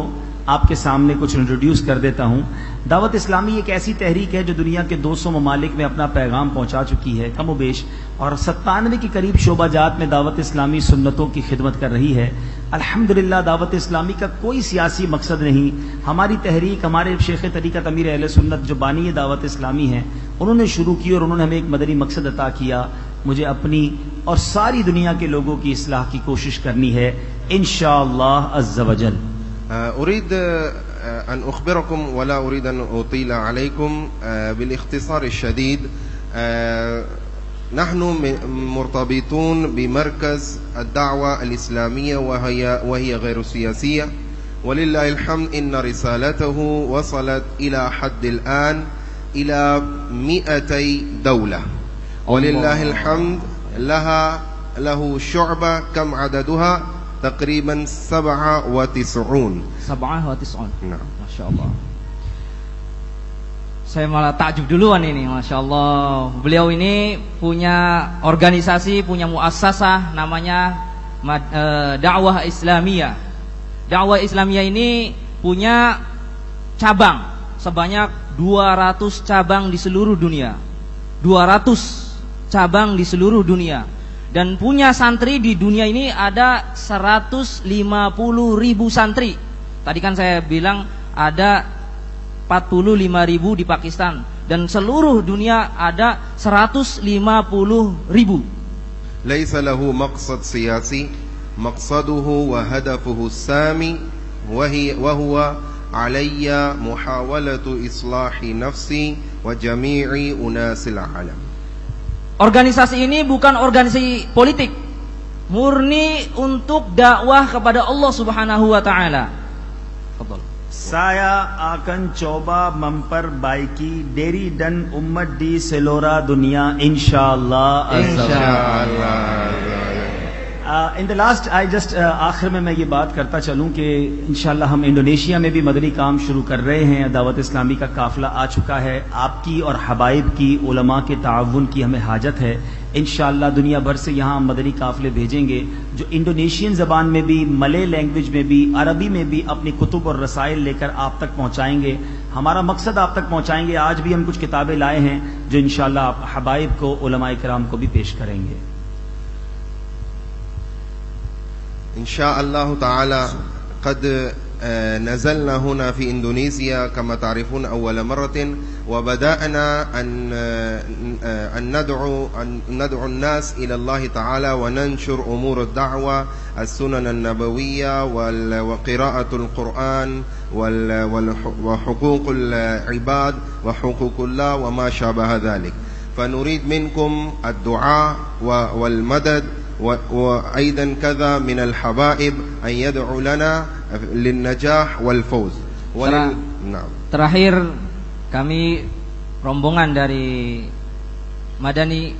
आपके सामने कुछ इंट्रोड्यूस कर देता हूँ। दावत इस्लामी एक ऐसी तहरीक है जो दुनिया के 200 ममालिक में अपना पैगाम पहुंचा चुकी है कम बेश, और 97 के करीब शोबाजात में दावत इस्लामी सुन्नतों की खिदमत कर रही है। अल्हम्दुलिल्लाह दावत इस्लामी का कोई सियासी मकसद नहीं। हमारी तहरीक हमारे शेख तरीक़त अमीर अहले सुन्नत जो बानी दावत इस्लामी हैं उन्होंने शुरू की और उन्होंने हमें एक मदनी मकसद अता किया। मुझे अपनी और सारी दुनिया के लोगों की इस्लाह की कोशिश करनी है इंशाअल्लाह अज़्ज़ वजल। أريد أن أخبركم ولا أريد أن أطيل عليكم بالاختصار الشديد. نحن مرتبطون بمركز الدعوة الإسلامية وهي غير سياسية، ولله الحمد إن رسالته وصلت إلى حد الآن إلى 200 دولة، ولله الحمد له شعبة كم عددها؟ تقريبا 97. 97. Nah. Masya Allah. Saya malah takjub duluan ini, Masya Allah. Beliau ini punya organisasi, punya muassasah namanya Dakwah Islamiyah. Dakwah Islamiyah ini punya cabang sebanyak 200 cabang di seluruh dunia. 200 cabang di seluruh dunia. Dan punya santri di dunia ini ada 150.000 santri. Tadi kan saya bilang ada 45.000 di Pakistan, dan seluruh dunia ada 150.000. ليس له مقصد سياسي، مقصده وهدفه السامي وهو علي محاولة إصلاح نفسي وجميع أناس العالم. Organisasi ini bukan organisasi politik, murni untuk dakwah kepada Allah Subhanahu wa taala. Saya akan coba memperbaiki diri dan umat di seluruh dunia insyaallah. In the last I just आखिर में मैं ये बात करता चलूँ कि इंशाल्लाह हम इंडोनेशिया में भी मदनी काम शुरू कर रहे हैं। दावत इस्लामी का काफिला आ चुका है। आपकी और हबाइब की उलमा के ताउन की हमें हाजत है। इंशाल्लाह दुनिया भर से यहाँ हम मदनी काफिले भेजेंगे जो इंडोनेशियन ज़बान में भी, मलय लैंग्वेज में भी, अरबी में भी अपनी कुतुब और रसाइल लेकर आप तक पहुँचाएंगे। हमारा मकसद आप तक पहुँचाएंगे। आज भी हम कुछ किताबें लाए हैं जो इंशाल्लाह आप हबाइब को, उलमाए किराम को भी पेश करेंगे। إن شاء الله تعالى قد نزلنا هنا في إندونيسيا كما تعرفون أول مرة، وبدأنا أن ندعو الناس إلى الله تعالى وننشر أمور الدعوة، السنن النبوية وقراءة القرآن وحقوق العباد وحقوق الله وما شابه ذلك. فنريد منكم الدعاء والمدد، وأيضا كذا من الحبائب أن يدعو لنا للنجاح والفوز. نعم. Terakhir kami rombongan dari Madani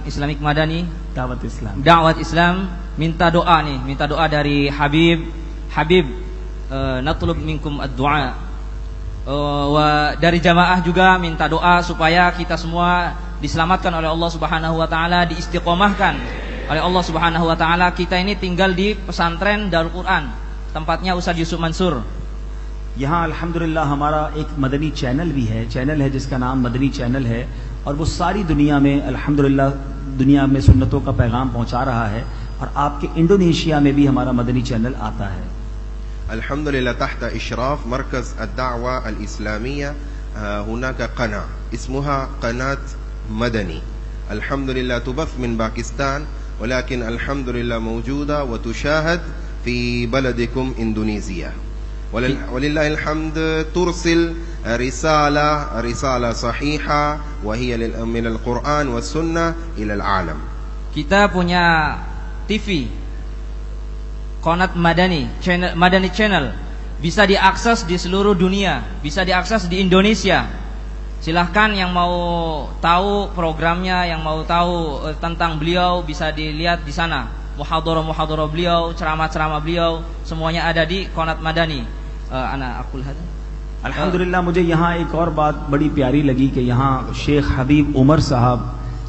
Islamic Madani Da'wat Islam minta doa dari Habib natlub minkum ad-du'a. Dari jamaah juga minta doa supaya kita semua diselamatkan oleh Allah Subhanahu wa taala, diistiqomahkan oleh Allah Subhanahu wa taala. Kita ini tinggal di pesantren Darul Quran, tempatnya Ustaz Yusuf Mansur. यहाँ अल्हम्दुलिल्लाह हमारा एक मदनी चैनल भी है, जिसका नाम मदनी चैनल है, और वो सारी दुनिया में अल्हम्दुलिल्लाह दुनिया में सुन्नतों का पैगाम पहुंचा रहा है, और आपके इंडोनेशिया में भी हमारा मदनी चैनल आता है। अल्हम्दुलिल्लाह तहत इशराफ मरकज अद-दावा अल-इस्लामिया हुनाक क़ना इसमुहा क़नात मदनी। अल्हम्दुलिल्लाह तुबथ मिन पाकिस्तान, वलाकिन अल्हम्दुलिल्लाह मौजूदा व तुशाहद फी बलदिकुम इंडोनेशिया। वलिल्लाहिल हम्द तुरसिल रिसाला सहीहा व हिया मिन अल-क़ुरआन व सुन्नह इला al-alam. Kita punya TV Qanat Madani Channel, bisa diakses di seluruh dunia, bisa diakses di Indonesia. Silahkan yang mau tahu programnya, yang mau tahu tentang beliau bisa dilihat di sana. Muhadharah beliau, ceramah-ceramah beliau, semuanya ada di Qanat Madani. अल्हम्दुलिल्लाह मुझे यहाँ एक और बात बड़ी प्यारी लगी कि यहाँ शेख हबीब उमर साहब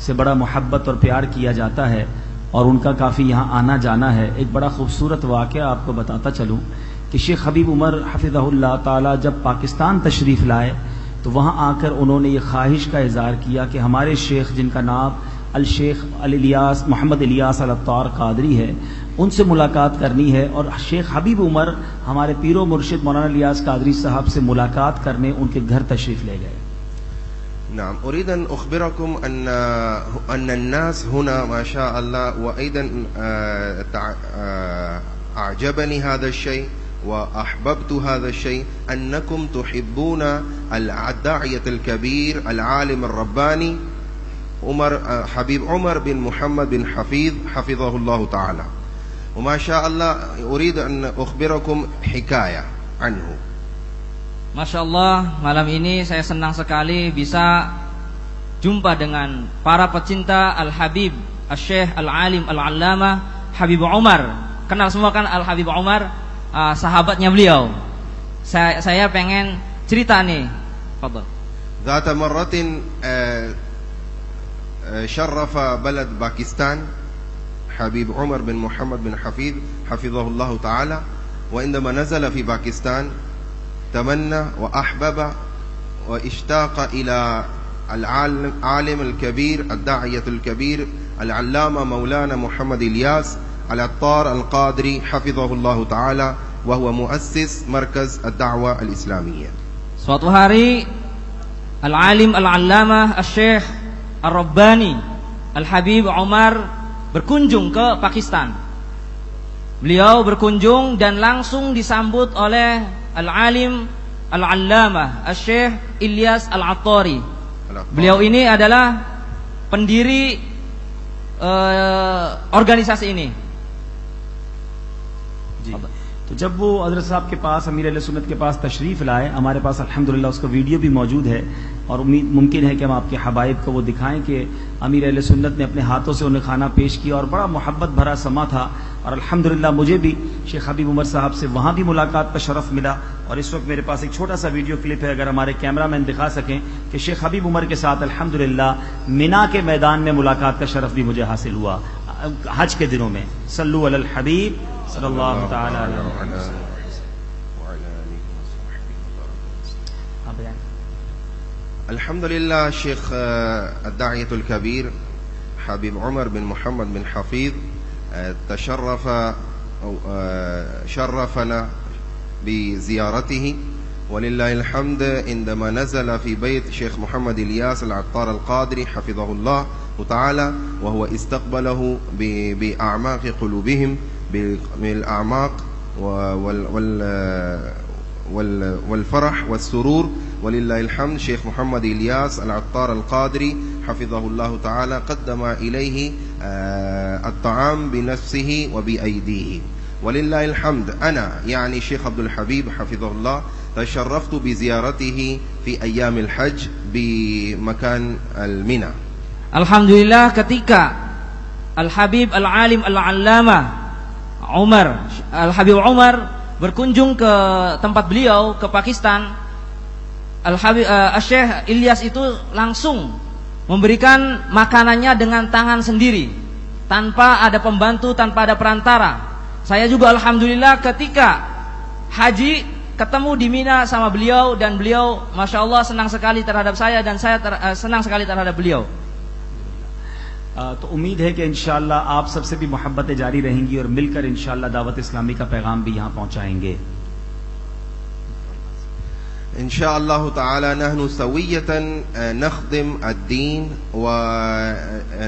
से बड़ा मोहब्बत और प्यार किया जाता है, और उनका काफ़ी यहाँ आना जाना है। एक बड़ा खूबसूरत वाक़या आपको बताता चलूँ कि शेख हबीब उमर हफिज़हुल्लाह ताला जब पाकिस्तान तशरीफ़ लाए तो वहाँ आकर उन्होंने ये ख्वाहिश का इज़हार किया कि हमारे शेख जिनका नाम अल शेख अल इलियास मोहम्मद इलियास अल अत्तार कादरी है, उनसे मुलाकात करनी है और शेख हबीब उमर हमारे पीरो मुर्शिद मौलाना इलियास कादरी साहब से मुलाकात करने उनके घर तशरीफ़ ले गए। نعم أريد أن أخبركم أن الناس هنا ما شاء الله وأيضا أعجبني هذا الشيء وأحببت هذا الشيء أنكم تحبون الداعية الكبير العالم الرباني حبيب عمر بن محمد بن حفيظ حفظه الله تعالى، وما شاء الله أريد أن أخبركم حكاية عنه. Masya Allah, malam ini saya senang sekali bisa jumpa dengan para pecinta Al-Habib, Al-Syekh, Al-Alim, Al-Allamah, Habib Umar. Kenal semua kan Al-Habib Umar, sahabatnya beliau. Saya pengen cerita nih. Fadhal. ذات مرة شرف بلد باكستان حبيب عمر بن محمد بن حفيظ حفظه الله تعالى، وعندما نزل في باكستان تمنى وأحبب واشتاق إلى العالم الكبير الداعية الكبير العلامة مولانا محمد إلياس العطار القادري حفظه الله تعالى، وهو مؤسس مركز الدعوة الإسلامية. Suatu hari Al-Alim Al-Allamah Al-Syekh Ar-Rabbani Al-Habib Umar berkunjung ke Pakistan. Beliau berkunjung dan langsung disambut oleh Al-Alim Al-Allamah Al-Syekh Ilyas Al-Attari. Beliau ini adalah pendiri organisasi ini. तो जब वो हज़रत साहब के पास अमीर अहले सुन्नत के पास तशरीफ़ लाए, हमारे पास अल्हम्दुलिल्लाह उसका वीडियो भी मौजूद है और मुमकिन है कि हम आपके हबाइब को वो दिखाएं कि अमीर अहले सुन्नत ने अपने हाथों से उन्हें खाना पेश किया और बड़ा मोहब्बत भरा समा था। और अल्हम्दुलिल्लाह मुझे भी शेख हबीब उमर साहब से वहाँ भी मुलाकात का शरफ मिला। और इस वक्त मेरे पास एक छोटा सा वीडियो क्लिप है, अगर हमारे कैमरामैन दिखा सकें कि शेख हबीब उमर के साथ अल्हम्दुलिल्लाह मिना के मैदान में मुलाकात का शरफ भी मुझे हासिल हुआ हज के दिनों में। सल्लु अलल हबीब सल्लल्लाहु तआला अलैहि वसल्लम। अल्हम्दुलिल्लाह शेख الداعية الكبير حبيب عمر بن محمد بن حفيظ شرفنا بزيارته، ولله الحمد. عندما نزل في بيت شيخ محمد إلياس العطار القادري حفظه الله تعالى وهو استقبله بأعماق قلوبهم، بالأعماق والفرح والسرور، ولله الحمد. شيخ محمد إلياس العطار القادري حفظه الله تعالى قدم إليه الطعام بنفسه وبأيديه، ولله الحمد. أنا يعني شيخ عبد الحبيب حفظه الله تشرفت بزيارته في أيام الحج بمكان المنى. Alhamdulillah, ketika Al-Habib Al-Alim Al-Allamah Umar Al-Habib Umar berkunjung ke tempat beliau ke Pakistan, Al-Habib Syekh Ilyas itu langsung memberikan makanannya dengan tangan sendiri, tanpa ada pembantu, tanpa ada perantara. Saya juga alhamdulillah ketika haji ketemu di Mina sama beliau, dan beliau Masya Allah senang sekali terhadap saya, dan saya senang sekali terhadap beliau. तो उम्मीद है कि इंशाअल्लाह आप सबसे भी मोहब्बतें जारी रहेंगी और मिलकर इंशाअल्लाह दावत इस्लामी का पैगाम भी यहाँ पहुँचाएंगे। इंशाअल्लाह ताला नहनु सवियतन नख़दिम अद्दीन व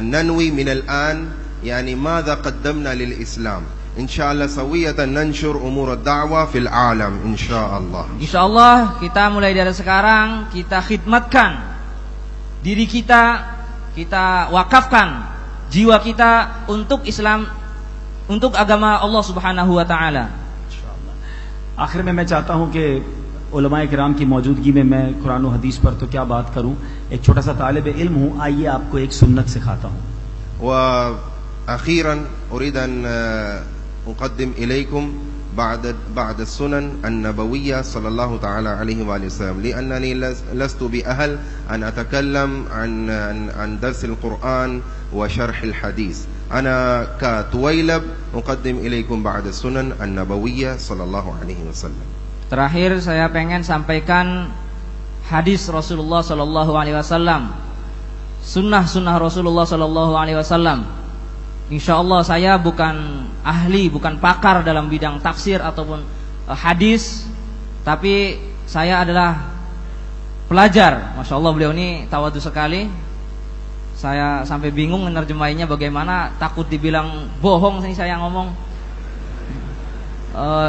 ननवी मिन अल-आन यानी माज़ा क़द्दमना लिल इस्लाम। इंशाअल्लाह सवियतन नंशुर उमूर ad-da'wa fil alam insyaallah. Insyaallah kita mulai dari sekarang kita khidmatkan diri kita, kita wakafkan jiwa kita untuk Islam, untuk agama Allah Subhanahu wa taala. आखिर में मैं चाहता हूं कि उलमाए किराम की मौजूदगी में मैं कुरान और हदीस पर तो क्या बात करूं, एक छोटा सा तालिब इल्म हूं, आइए आपको एक सुन्नत सिखाता हूं। وأخيرا أريد أن أقدم إليكم بعد السنن النبوية صلى الله تعالى عليه وآله وسلم لأنني لست بأهل أن أتكلم عن درس القرآن وشرح الحديث. أنا كتويلب أقدم إليكم بعد السنن النبوية صلى الله عليه وسلم. Terakhir saya pengen sampaikan hadis Rasulullah sallallahu alaihi wasallam, sunnah Rasulullah sallallahu alaihi wasallam. Insyaallah saya bukan ahli, bukan pakar dalam bidang tafsir ataupun hadis, tapi saya adalah pelajar. Masya Allah, beliau ini tawadu sekali. Saya sampai bingung menerjemahinya bagaimana, takut dibilang bohong sih saya ngomong.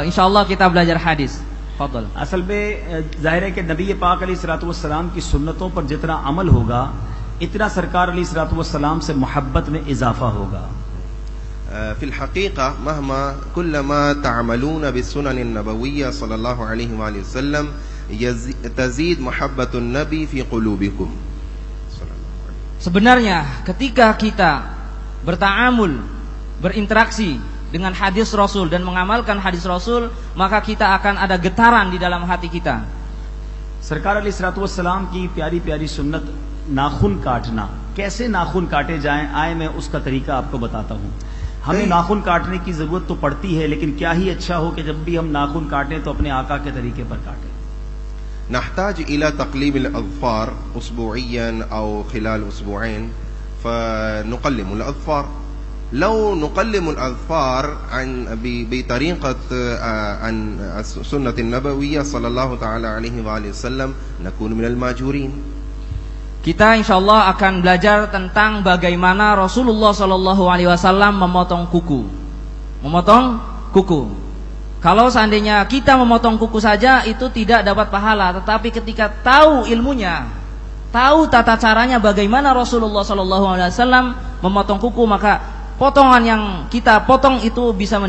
Insyaallah kita belajar hadis. Fadhal. असल में जाहिर है कि नबी पाक अलैहिस्सलाम की सुन्नतों पर जितना अमल होगा, इतना सरकार अलैहिस्सलाम से मोहब्बत में इजाफा होगा. في الحقيقة كلما تعملون بالسنن النبوية صلى الله عليه وآله وسلم تزيد محبة النبي في قلوبكم. Sebenarnya ketika kita berta'amul, berinteraksi dengan hadis Rasul dan mengamalkan hadis Rasul, maka kita akan ada getaran di dalam hati kita. सरकार अलैहिस्सलाम की प्यारी प्यारी सुन्नत नाखून काटना, कैसे नाखून काटे जाएं, आए मैं उसका तरीका आपको बताता हूँ. हमें नाखून काटने की जरूरत तो पड़ती है, लेकिन क्या ही अच्छा हो कि जब भी हम नाखून काटें तो अपने आका के तरीके पर काटें. نحتاج إلى تقليم الأظفار أسبوعيا أو خلال أسبوعين فنقلم الأظفار. لو نقلم الأظفار بطريقة عن السنة النبوية صلى الله تعالى عليه وآله وسلم نكون من الماجورين. Kita insyaallah akan belajar tentang bagaimana Rasulullah sallallahu alaihi wasallam memotong kuku. Memotong kuku. Kalau seandainya kita memotong kuku saja itu tidak dapat pahala, tetapi ketika tahu ilmunya, tahu tata caranya bagaimana Rasulullah sallallahu alaihi wasallam memotong kuku, maka potongan yang kita potong itu bisa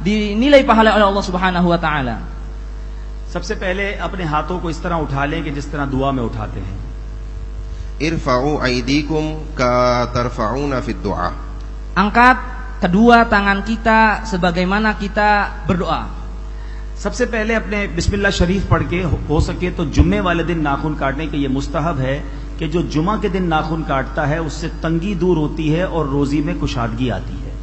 dinilai pahala oleh Allah Subhanahu wa taala. सबसे पहले अपने हाथों को इस तरह उठा लें कि जिस तरह दुआ में उठाते हैं. Irfa'u aydikum ka tarfa'una fid du'a. Angkat kedua tangan kita sebagaimana kita berdoa. सबसे पहले अपने बिस्मिल्लाह शरीफ पढ़ के हो सके तो जुम्मे वाले दिन नाखून काटने के ये मुस्तहब है कि जो जुमा के दिन नाखून काटता है उससे तंगी दूर होती है और रोजी में कुशादगी आती है.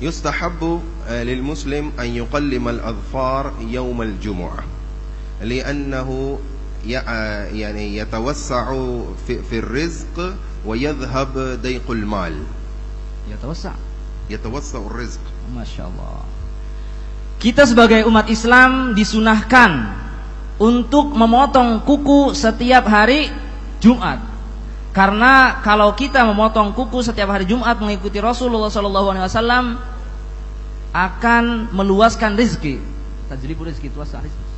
युस्तहब्बु लिलमुस्लिम अन युक़ल्लिम अल-अज़फ़ार यौम अल-जुमुअह लिअन्नहु يعني يتوسع في الرزق ويذهب ضيق المال. يتوسع الرزق. Masya Allah. Kita sebagai umat Islam disunahkan untuk memotong kuku setiap hari Jumat. Karena kalau kita memotong kuku setiap hari Jumat mengikuti Rasulullah SAW akan meluaskan rezeki. Tajlibu rezeki, tuasah rezeki.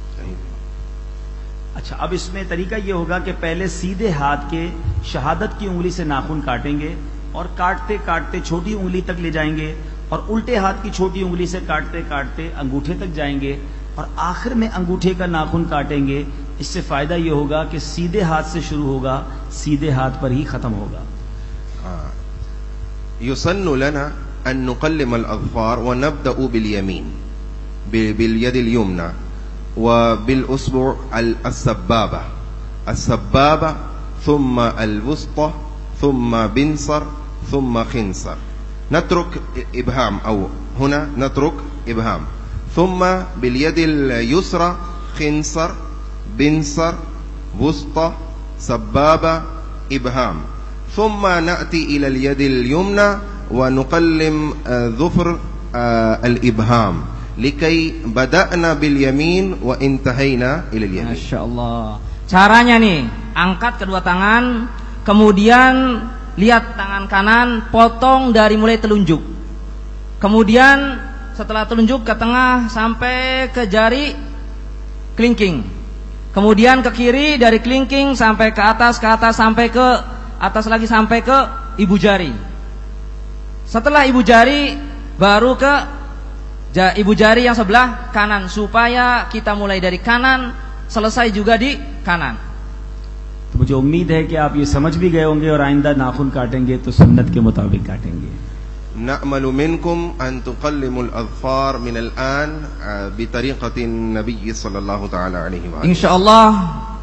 अच्छा, अब इसमें तरीका ये होगा कि पहले सीधे हाथ के शहादत की उंगली से नाखून काटेंगे और काटते काटते छोटी उंगली तक ले जाएंगे और उल्टे हाथ की छोटी उंगली से काटते काटते अंगूठे तक जाएंगे और आखिर में अंगूठे का नाखून काटेंगे. इससे फायदा ये होगा कि सीधे हाथ से शुरू होगा, सीधे हाथ पर ही खत्म होगा. युसन्नु लना अन नुक़ल्लिम अल-अज़फ़ार व नब्दअु बिल-यमीन बिल-यद al-यumna وبالأصبع السبابة ثم الوسطى ثم بنصر ثم خنصر. نترك إبهام أو هنا نترك إبهام ثم باليد اليسرى خنصر بنصر وسطى سبابة إبهام ثم نأتي إلى اليد اليمنى ونقلم ظفر الإبهام likai bada'na bil yamin wa intahayna ila al yamin. Masyaallah. Caranya nih, angkat kedua tangan, kemudian lihat tangan kanan, potong dari mulai telunjuk. Kemudian setelah telunjuk ke tengah sampai ke jari kelingking. Kemudian ke kiri dari kelingking sampai ke atas sampai ke atas lagi sampai ke ibu jari. Setelah ibu jari baru ke ibu jari yang sebelah kanan, supaya kita mulai dari kanan selesai juga di kanan. तो मुझे उम्मीद है कि आप ये समझ भी गए होंगे और आइंदा नाखून काटेंगे तो सुन्नत के मुताबिक काटेंगे. نأمل منكم أن تقلموا الأظفار من الآن بطريقة النبي صلى الله تعالى عليه وآله. Insyaallah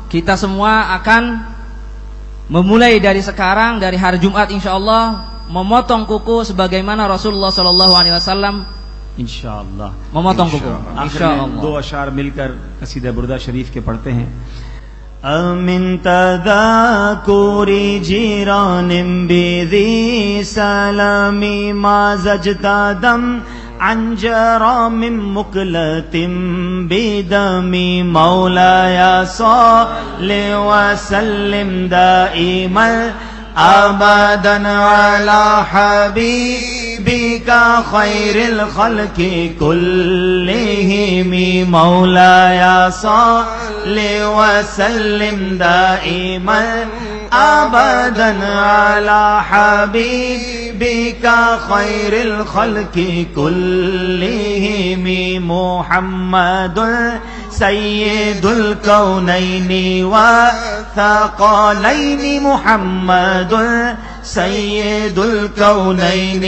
kita semua akan memulai dari sekarang, dari hari Jumat insyaallah memotong kuku sebagaimana Rasulullah sallallahu alaihi wasallam इंशाअल्लाह memotong kuku. आखिर में दो अशार मिलकर कसीदा बुर्दा शरीफ के पढ़ते हैं. أمن تذاكر جيران بذي سلام ما زجت دم عن جرام مقلة بدم مولاي صل وسلم دائما أبدا على حبيبك خير الخلق كلهم مولاي صل وسلم دائما أبدا على حبيبك خير الخلق كلهم محمد سيد الكونين والثقلين محمد سيد الكونين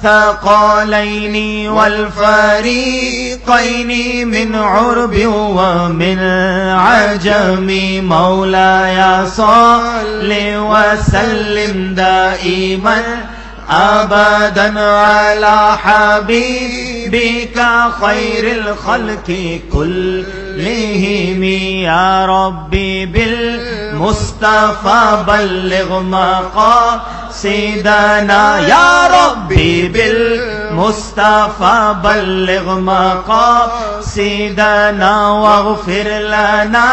والثقلين والفريقين من عرب ومن عجم مولاي صل وسلم دائما أبدا على حبيبك خير الخلق كلهم يا ربي بالمصطفى بلغ مقاصدنا يا ربي بالمصطفى بلغ مقاصدنا واغفر لنا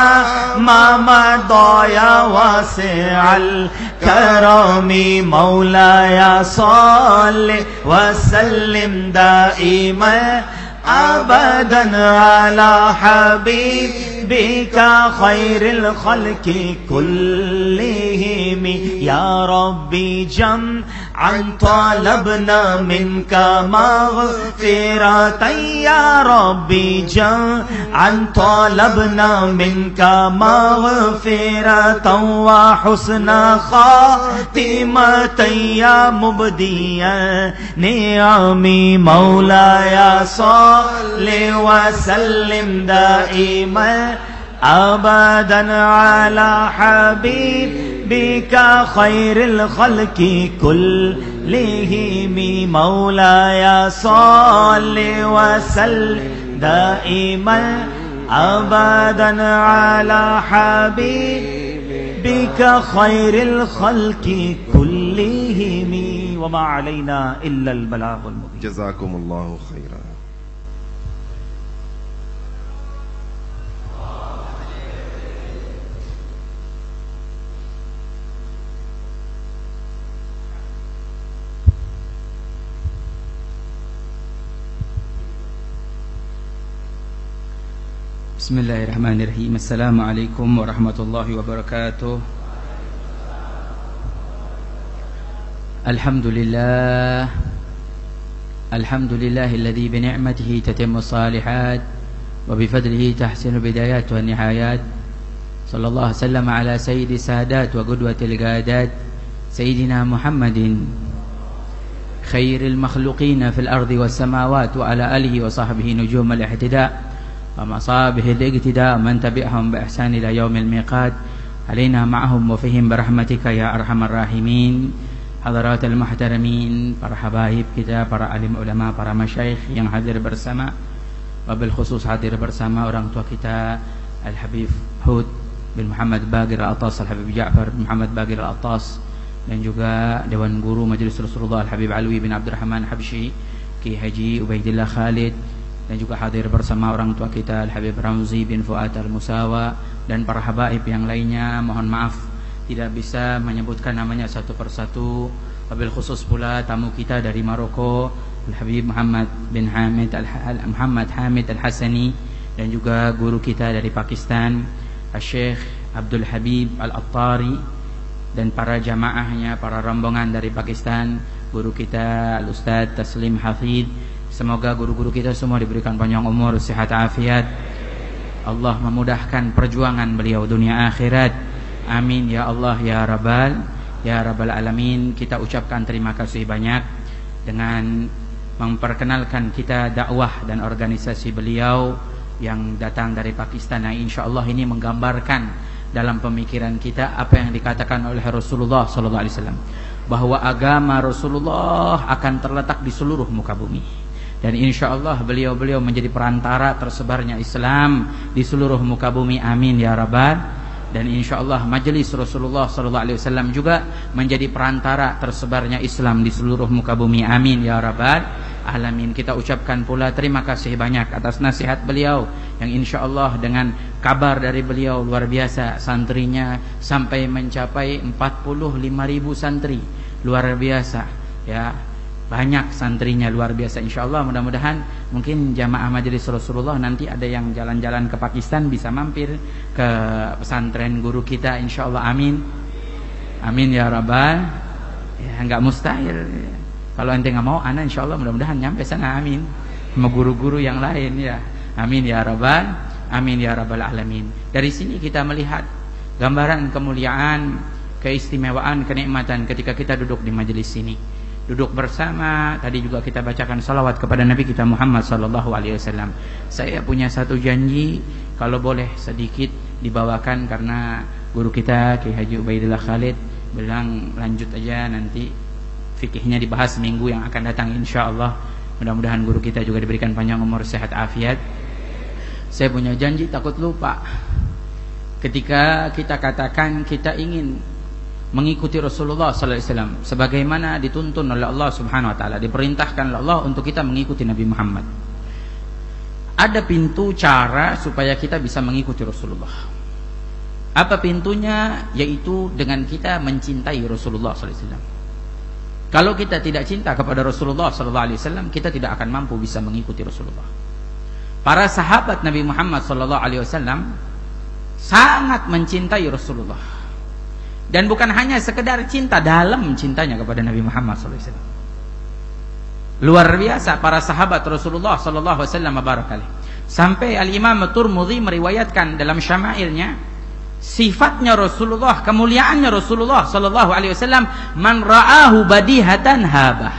ما مضى يا واسع الكرم مولاي صل وسلم دائما أبدا على حبيبك خير الخلق كلهم يا ربي جمعا طلبنا منك مغفرة يا ربي جمعا طلبنا منك مغفرة وحسن خاتمة يا مبديا نعمي مولاي صل وسلم دائما أبدا على حبيبك خير الخلق كلهم مولاي صل وسلم دائما أبدا على حبيبك خير الخلق كلهم وما علينا إلا البلاغ المبين. جزاكم الله خيرا. بسم الله الرحمن الرحيم. السلام عليكم ورحمة الله وبركاته. الحمد لله الذي بنعمته تتم الصالحات وبفضله تحسن البدايات والنهايات. صلى الله وسلم على سيد السادات وقدوة القادات سيدنا محمد خير المخلوقين في الأرض والسماوات وعلى آله وصحبه نجوم الاهتداء ومصابه الاقتداء من تبعهم بإحسان إلى يوم الميقات علينا معهم وفيهم برحمتك يا أرحم الراحمين. Hadirat al-muhtaramin, para habaib kita, para alim ulama, para masyayikh yang hadir bersama, wabil khusus hadir bersama orang tua kita Al-Habib Hud bin Muhammad Baqir Al-Attas, Al-Habib Ja'far bin Muhammad Baqir Al-Attas, dan juga Dewan Guru Majelis Rasulullah Al-Habib Alwi bin Abdurrahman Habsyi, Ki Haji Ubaidillah Khalid, dan juga hadir bersama orang tua kita Al-Habib Ramzi bin Fuad Al-Musawa, dan para habaib yang lainnya. Mohon maaf tidak bisa menyebutkan namanya satu persatu. Wabil khusus pula tamu kita dari Maroko, Al-Habib Muhammad Hamid Al-Hassani, dan juga guru kita dari Pakistan, Al-Syekh Abdul Habib Al-Attari, dan para jamaahnya, para rombongan dari Pakistan, guru kita Al-Ustadz Taslim Hafid. Semoga guru-guru kita semua diberikan panjang umur, sehat afiat. Allah memudahkan perjuangan beliau dunia akhirat. Amin ya Allah ya Rabbal alamin. Kita ucapkan terima kasih banyak dengan memperkenalkan kita dakwah dan organisasi beliau yang datang dari Pakistan. Nah, insyaallah ini menggambarkan dalam pemikiran kita apa yang dikatakan oleh Rasulullah sallallahu alaihi wasallam, bahwa agama Rasulullah akan terletak di seluruh muka bumi. Dan insyaallah beliau menjadi perantara tersebarnya Islam di seluruh muka bumi. Amin ya rabbal. Dan insyaallah majelis Rasulullah sallallahu alaihi wasallam juga menjadi perantara tersebarnya Islam di seluruh muka bumi. Amin ya rabbal alamin. Kita ucapkan pula terima kasih banyak atas nasihat beliau yang insyaallah dengan kabar dari beliau luar biasa, santrinya sampai mencapai 45.000 santri. Luar biasa ya. Banyak santrinya, luar biasa. InsyaAllah mudah-mudahan mungkin jamaah majelis Rasulullah nanti ada yang jalan-jalan ke Pakistan bisa mampir ke pesantren guru kita, InsyaAllah. Amin. Amin ya rabbal. Ya enggak mustahil. Kalau ente nggak mau, ana InsyaAllah mudah-mudahan nyampe sana. Amin. Sama guru-guru yang lain ya. Amin ya rabbal. Amin ya rabbal alamin. Dari sini kita melihat gambaran kemuliaan, keistimewaan, kenikmatan ketika kita duduk di majelis ini. Duduk bersama, tadi juga kita bacakan salawat kepada Nabi kita Muhammad sallallahu alaihi wasallam. Saya punya satu janji, kalau boleh sedikit dibawakan, karena guru kita Kiai Haji Ubaidillah Khalid bilang lanjut aja, nanti fikihnya dibahas minggu yang akan datang insyaallah. Mudah-mudahan guru kita juga diberikan panjang umur, sehat afiat. Saya punya janji, takut lupa. Ketika kita katakan kita ingin mengikuti Rasulullah sallallahu alaihi wasallam sebagaimana dituntun oleh Allah Subhanahu wa taala, diperintahkan oleh Allah untuk kita mengikuti Nabi Muhammad. Ada pintu cara supaya kita bisa mengikuti Rasulullah. Apa pintunya? Yaitu dengan kita mencintai Rasulullah sallallahu alaihi wasallam. Kalau kita tidak cinta kepada Rasulullah sallallahu alaihi wasallam, kita tidak akan mampu bisa mengikuti Rasulullah. Para sahabat Nabi Muhammad sallallahu alaihi wasallam sangat mencintai Rasulullah. Dan bukan hanya sekedar cinta, dalam cintanya kepada Nabi Muhammad SAW. Luar biasa para sahabat Rasulullah SAW. Sampai Al-Imam Tirmidzi meriwayatkan dalam syama'ilnya, sifatnya Rasulullah, kemuliaannya Rasulullah SAW, man ra'ahu badihatan habah,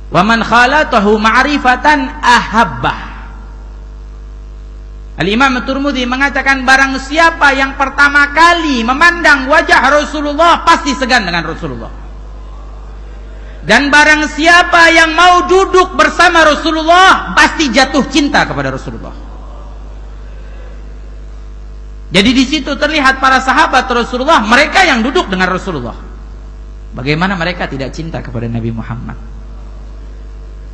wa man khalatahu ma'rifatan ahabbah. Al-Imam Tirmidzi mengatakan, barang siapa yang pertama kali memandang wajah Rasulullah pasti segan dengan Rasulullah. Dan barang siapa yang mau duduk bersama Rasulullah pasti jatuh cinta kepada Rasulullah. Jadi di situ terlihat para sahabat Rasulullah, mereka yang duduk dengan Rasulullah. Bagaimana mereka tidak cinta kepada Nabi Muhammad?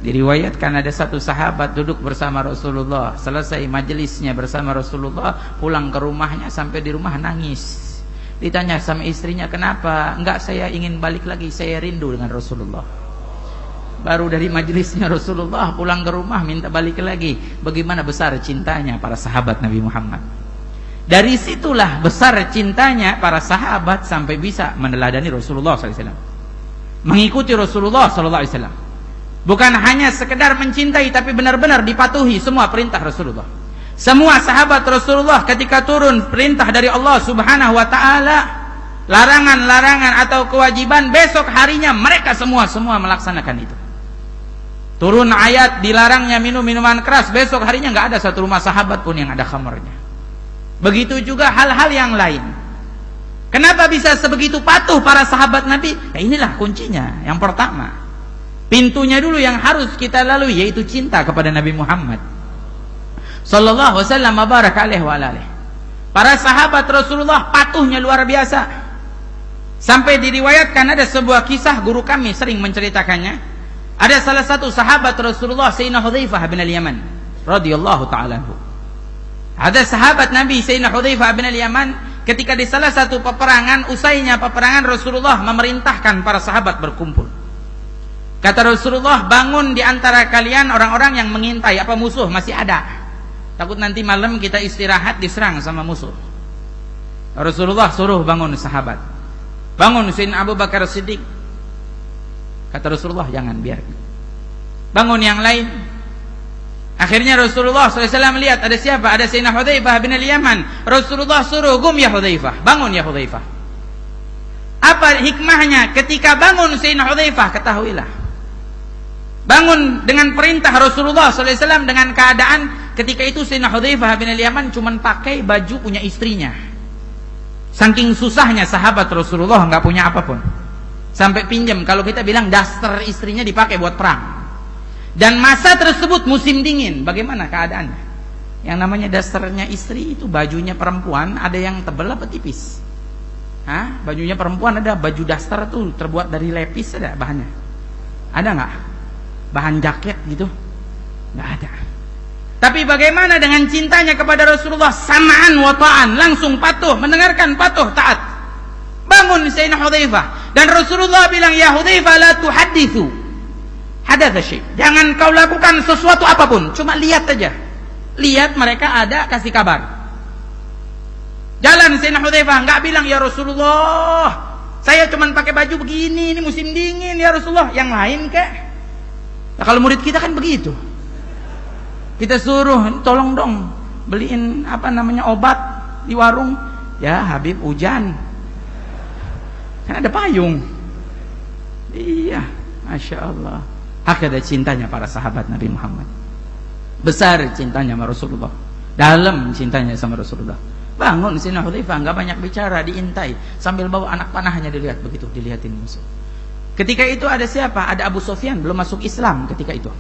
Diriwayatkan ada satu sahabat duduk bersama Rasulullah, selesai majelisnya bersama Rasulullah, pulang ke rumahnya, sampai di rumah nangis. Ditanya sama istrinya, kenapa? Enggak, saya ingin balik lagi, saya rindu dengan Rasulullah. Baru dari majelisnya Rasulullah pulang ke rumah minta balik lagi. Bagaimana besar cintanya para sahabat Nabi Muhammad. Dari situlah besar cintanya para sahabat sampai bisa meneladani Rasulullah SAW, mengikuti Rasulullah SAW. Bukan hanya sekedar mencintai, tapi benar-benar dipatuhi semua perintah Rasulullah. Semua sahabat Rasulullah ketika turun perintah dari Allah Subhanahu wa taala, larangan-larangan atau kewajiban, besok harinya mereka semua melaksanakan itu. Turun ayat dilarangnya minum minuman keras, besok harinya nggak ada satu rumah sahabat pun yang ada khamrnya. Begitu juga hal-hal yang lain. Kenapa bisa sebegitu patuh para sahabat Nabi? Ya inilah kuncinya. Yang pertama, pintunya dulu yang harus kita lalui, yaitu cinta kepada Nabi Muhammad sallallahu wasallam barak alaihi wa alihi. Para sahabat Rasulullah patuhnya luar biasa. Sampai diriwayatkan ada sebuah kisah, guru kami sering menceritakannya. Ada salah satu sahabat Rasulullah, Sayyidina Hudzaifah bin al-Yaman radhiyallahu ta'ala anhu. Ada sahabat Nabi Sayyidina Hudzaifah bin al-Yaman, ketika di salah satu peperangan, usainya peperangan, Rasulullah memerintahkan para sahabat berkumpul. Kata Rasulullah, bangun di antara kalian orang-orang yang mengintai, apa musuh masih ada. Takut nanti malam kita istirahat diserang sama musuh. Rasulullah suruh bangun sahabat. Bangun Sayyidina Abu Bakar Siddiq. Kata Rasulullah, jangan, biar. Bangun yang lain. Akhirnya Rasulullah SAW lihat ada siapa? Ada Sayyidina Hudzaifah bin al-Yaman. Rasulullah suruh, gum ya Hudzaifah, bangun ya Hudzaifah. Apa hikmahnya? Ketika bangun Sayyidina Hudzaifah, ketahuilah Bangun dengan perintah Rasulullah SAW dengan keadaan ketika itu Sayyidina Hudzaifah bin al-Yaman cuma pakai baju punya istrinya. Saking susahnya sahabat Rasulullah nggak punya apapun. Sampai pinjam, kalau kita bilang daster istrinya dipakai buat perang. Dan masa tersebut musim dingin, bagaimana keadaannya? Yang namanya dasternya istri itu bajunya perempuan, ada yang tebal apa tipis? Hah? Bajunya perempuan ada baju daster tuh terbuat dari lepis, ada bahannya? Ada nggak? Bahan jaket gitu? Nggak ada. Tapi bagaimana dengan cintanya kepada Rasulullah? Sama'an wa ta'an, langsung patuh, mendengarkan, patuh, taat. Bangun Sayyidina Hudzaifah, dan Rasulullah bilang, ya Hudzaifah la tuhadithu hadatsa syai'. Jangan kau lakukan sesuatu apapun, cuma lihat aja. Lihat mereka ada, kasih kabar. Jalan Sayyidina Hudzaifah, enggak bilang ya Rasulullah, saya cuma pakai baju begini, ini musim dingin ya Rasulullah. Yang lain kek? Nah, kalau murid kita kan begitu. Kita suruh, tolong dong beliin obat di warung. Ya Habib, hujan. Kan ada payung. Iya, Masya Allah. Hakada cintanya para sahabat Nabi Muhammad. Besar cintanya sama Rasulullah, dalam cintanya sama Rasulullah. Bangun Sayyidina Hudzaifah, nggak banyak bicara, diintai sambil bawa anak panahnya, dilihat begitu, dilihatin musuh. Ketika itu ada siapa? Ada Abu Sufyan, belum masuk Islam ketika itu.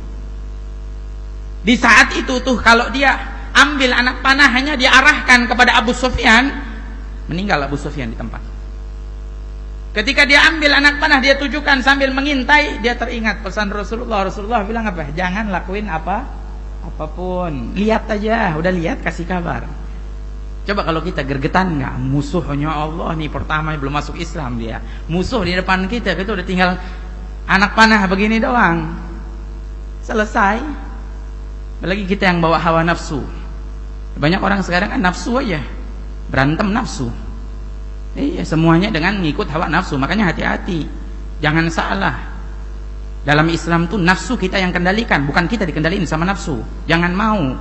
Di saat itu tuh kalau dia ambil anak panahnya, dia arahkan kepada Abu Sufyan, meninggal Abu Sufyan di tempat. Ketika dia ambil anak panah, dia tujukan sambil mengintai, dia teringat pesan Rasulullah. Rasulullah bilang apa? Jangan lakuin apapun, lihat aja. Udah lihat, kasih kabar. Coba kalau kita gergetan nggak? Musuhnya Allah nih, pertama belum masuk Islam dia, musuh di depan kita udah tinggal anak panah begini doang, selesai. Apalagi kita yang bawa hawa nafsu. Banyak orang sekarang kan nafsu aja, berantem nafsu. Iya, semuanya dengan ngikut hawa nafsu. Makanya hati-hati, jangan salah. Dalam Islam tuh nafsu kita yang kendalikan, bukan kita dikendaliin sama nafsu. Jangan mau.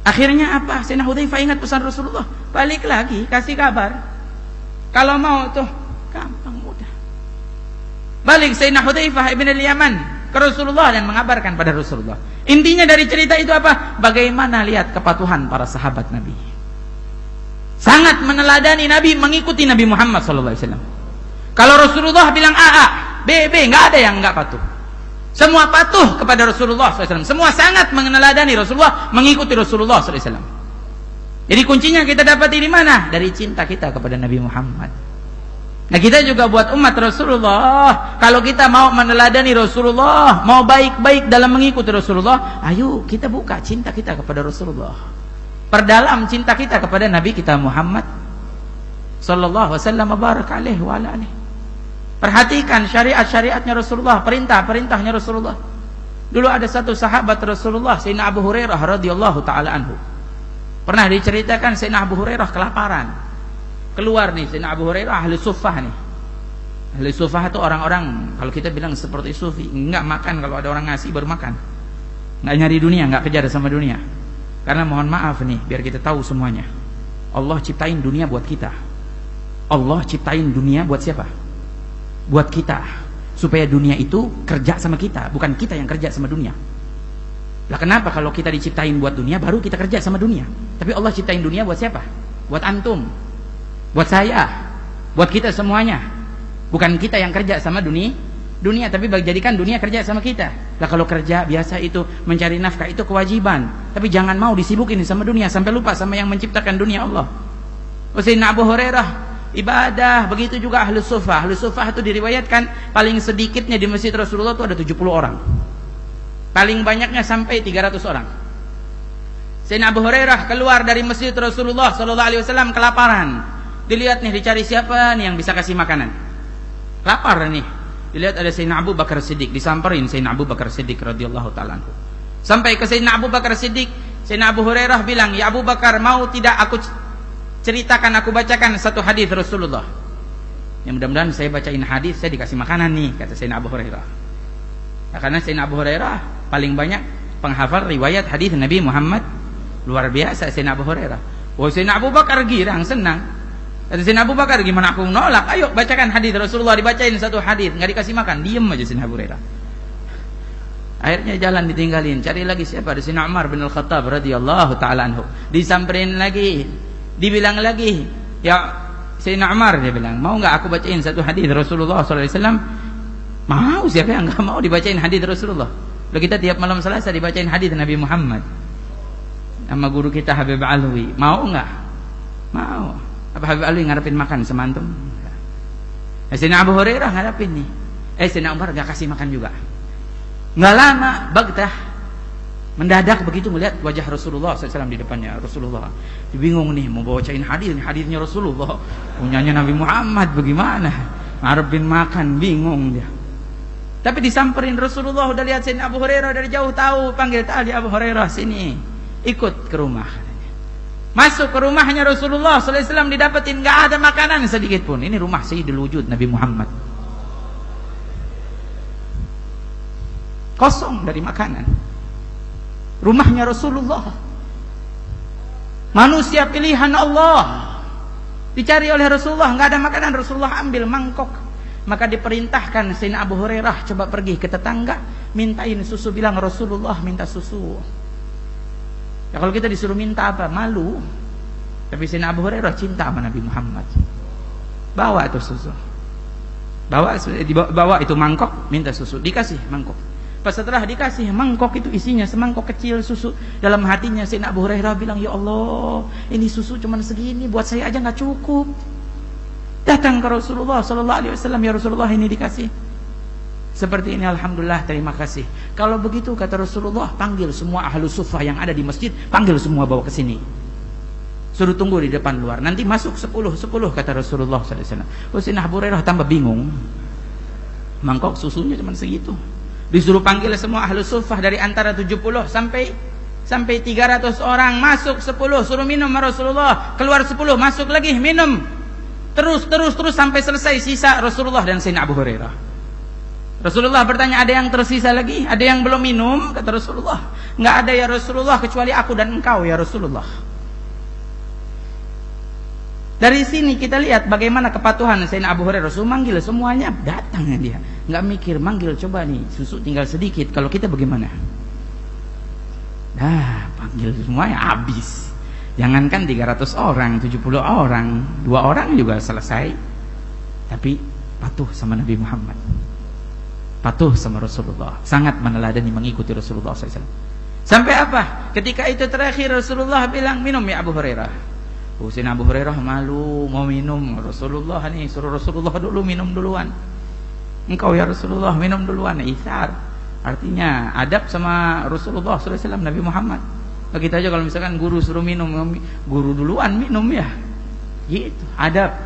Akhirnya apa? Sayyidina Hudzaifah ingat pesan Rasulullah, balik lagi, kasih kabar. Kalau mau tuh gampang, mudah. Balik Sayyidina Hudzaifah ibn al-Yaman ke Rasulullah dan mengabarkan pada Rasulullah. Intinya dari cerita itu apa? Bagaimana lihat kepatuhan para sahabat Nabi. Sangat meneladani Nabi, mengikuti Nabi Muhammad SAW. Kalau Rasulullah bilang A, B, nggak ada yang nggak patuh. Semua patuh kepada Rasulullah SAW. Semua sangat meneladani Rasulullah, mengikuti Rasulullah SAW. Jadi kuncinya kita dapati di mana? Dari cinta kita kepada Nabi Muhammad. Nah, kita juga buat umat Rasulullah, kalau kita mau meneladani Rasulullah, mau baik-baik dalam mengikuti Rasulullah, ayo kita buka cinta kita kepada Rasulullah. Perdalam cinta kita kepada Nabi kita Muhammad sallallahu alaihi wasallam, barak alaihi wa ala alihi. Perhatikan syariat-syariatnya Rasulullah, perintah-perintahnya Rasulullah. Dulu ada satu sahabat Rasulullah, Sayyidina Abu Hurairah radhiyallahu taala anhu. Pernah diceritakan Sayyidina Abu Hurairah kelaparan. Keluar nih Sayyidina Abu Hurairah, ahli suffah nih. Ahli suffah itu orang-orang, kalau kita bilang seperti sufi, enggak makan kalau ada orang ngasih baru makan. Enggak nyari dunia, enggak kejar sama dunia. Karena mohon maaf nih, biar kita tahu semuanya. Allah ciptain dunia buat kita. Allah ciptain dunia buat siapa? Buat kita. Supaya dunia itu kerja sama kita, bukan kita yang kerja sama dunia. Lah kenapa kalau kita diciptain buat dunia, baru kita kerja sama dunia? Tapi Allah ciptain dunia buat siapa? Buat antum, buat saya, buat kita semuanya. Bukan kita yang kerja sama dunia, tapi jadikan dunia kerja sama kita. Lah kalau kerja biasa itu mencari nafkah itu kewajiban, tapi jangan mau disibukin sama dunia sampai lupa sama yang menciptakan dunia, Allah. Sayyidina Abu Hurairah ibadah, begitu juga ahli suffah. Ahli suffah itu diriwayatkan paling sedikitnya di masjid Rasulullah itu ada 70 orang. Paling banyaknya sampai 300 orang. Sayyidina Abu Hurairah keluar dari masjid Rasulullah sallallahu alaihi wasallam kelaparan. Dilihat nih, dicari siapa nih yang bisa kasih makanan. Lapar nih. Dilihat ada Sayyidina Abu Bakar Siddiq, disamperin Sayyidina Abu Bakar Siddiq radhiyallahu taala anhu. Sampai ke Sayyidina Abu Bakar Siddiq, Sayyidina Abu Hurairah bilang, "Ya Abu Bakar, mau tidak aku ceritakan, aku bacakan satu hadis Rasulullah. Ya mudah-mudahan saya bacain hadis, saya dikasih makanan nih," kata Sayyidina Abu Hurairah. Nah, karena Sayyidina Abu Hurairah paling banyak penghafal riwayat hadis Nabi Muhammad, luar biasa Sayyidina Abu Hurairah. Sayyidina Abu Bakar girang, senang. Kata Sayyidina Abu Bakar, gimana aku nolak? Ayo bacakan hadis Rasulullah, dibacain satu hadis, nggak dikasih makan, diem aja Sayyidina Abu Hurairah. Akhirnya jalan ditinggalin, cari lagi siapa? Di sini Umar bin Al-Khattab radhiyallahu taala anhu. Disamperin lagi, dibilang lagi, ya Sayyidina Umar, dia bilang, mau enggak aku bacain satu hadis Rasulullah sallallahu alaihi wasallam? Mau, siapa yang enggak mau dibacain hadis Rasulullah? Lalu kita tiap malam Selasa dibacain hadis Nabi Muhammad sama guru kita Habib Alwi. Mau enggak? Mau. Apa Habib Alwi ngarepin makan sama antum? Sayyidina Abu Hurairah ngarepin nih. Sayyidina Umar enggak kasih makan juga. Nggak lama, bagtah mendadak begitu melihat wajah Rasulullah SAW di depannya. Rasulullah bingung nih, mau bawain hadis, hadisnya Rasulullah, punyanya Nabi Muhammad, bagaimana? Ngarepin makan, bingung dia. Tapi disamperin Rasulullah, udah lihat Sayyidina Abu Hurairah dari jauh, tahu, panggil tali Abu Hurairah, sini, ikut ke rumah. Masuk ke rumahnya Rasulullah SAW, didapetin nggak ada makanan sedikit pun. Ini rumah Sayyidul Wujud Nabi Muhammad. Kosong dari makanan. Rumahnya Rasulullah, manusia pilihan Allah, dicari oleh Rasulullah, nggak ada makanan. Rasulullah ambil mangkok, maka diperintahkan Sayyidina Abu Hurairah coba pergi ke tetangga, mintain susu, bilang Rasulullah minta susu. Ya kalau kita disuruh minta apa, malu. Tapi Sayyidina Abu Hurairah cinta sama Nabi Muhammad, bawa itu susu, bawa itu mangkok, minta susu, dikasih mangkok. Pas setelah dikasih mangkok itu isinya semangkok kecil susu, dalam hatinya Sayyidina Abu Hurairah bilang, ya Allah, ini susu cuma segini, buat saya aja nggak cukup. Datang ke Rasulullah Sallallahu Alaihi Wasallam, ya Rasulullah ini dikasih seperti ini, alhamdulillah, terima kasih. Kalau begitu kata Rasulullah, panggil semua ahlu suffah yang ada di masjid, panggil semua bawa ke sini, suruh tunggu di depan luar, nanti masuk 10 kata Rasulullah Sallallahu Alaihi Wasallam. Sayyidina Abu Hurairah tambah bingung, mangkok susunya cuma segitu. Disuruh panggil semua ahlu suffah dari antara 70 sampai 300 orang, masuk 10, suruh minum Rasulullah, keluar 10, masuk lagi minum, terus sampai selesai, sisa Rasulullah dan Sayyidina Abu Hurairah. Rasulullah bertanya, ada yang tersisa lagi? Ada yang belum minum? Kata Rasulullah, nggak ada ya Rasulullah, kecuali aku dan engkau ya Rasulullah. Dari sini kita lihat bagaimana kepatuhan Sayyidina Abu Hurairah. Rasul manggil semuanya, datangnya dia, nggak mikir, manggil, coba nih susu tinggal sedikit, kalau kita bagaimana? Dah panggil semuanya habis. Jangankan 300 orang, 70 orang, 2 orang juga selesai. Tapi patuh sama Nabi Muhammad, patuh sama Rasulullah, sangat meneladani mengikuti Rasulullah SAW. Sampai apa? Ketika itu terakhir Rasulullah bilang, minum ya Abu Hurairah. Sayyidina Abu Hurairah malu mau minum. Rasulullah nih suruh Rasulullah dulu minum duluan. Engkau ya Rasulullah minum duluan. Itsar artinya adab sama Rasulullah SAW, Nabi Muhammad. Kita aja kalau misalkan guru suruh minum, guru duluan minum ya, gitu adab.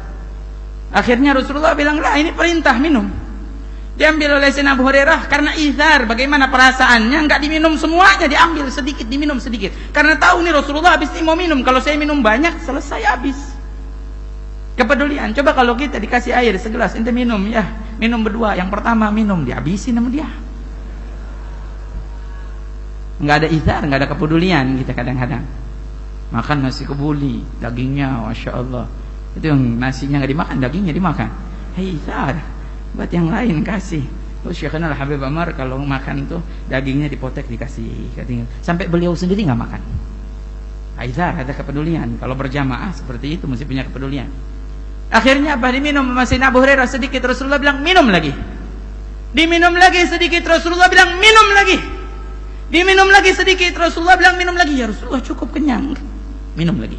Akhirnya Rasulullah bilang, lah ini perintah minum. Diambil oleh Sayyidina Abu Hurairah karena itsar, bagaimana perasaannya, enggak diminum semuanya, diambil sedikit, diminum sedikit. Karena tahu nih Rasulullah habis ini mau minum, kalau saya minum banyak selesai habis. Kepedulian. Coba kalau kita dikasih air segelas, ente minum ya, minum berdua, yang pertama minum dihabisin sama dia. Enggak ada itsar, enggak ada kepedulian kita kadang-kadang. Makan nasi kebuli, dagingnya Masya Allah, itu yang nasinya enggak dimakan, dagingnya dimakan. Hei itsar, buat yang lain kasih. Terus Syekhana Al-Habib Amar kalau makan tuh dagingnya dipotek dikasih, sampai beliau sendiri nggak makan. Aizar ada kepedulian. Kalau berjamaah seperti itu mesti punya kepedulian. Akhirnya apa? Diminum masih Abu Hurairah sedikit, Rasulullah bilang minum lagi. Diminum lagi sedikit, Rasulullah bilang minum lagi. Diminum lagi sedikit, Rasulullah bilang minum lagi. Ya Rasulullah cukup kenyang, minum lagi.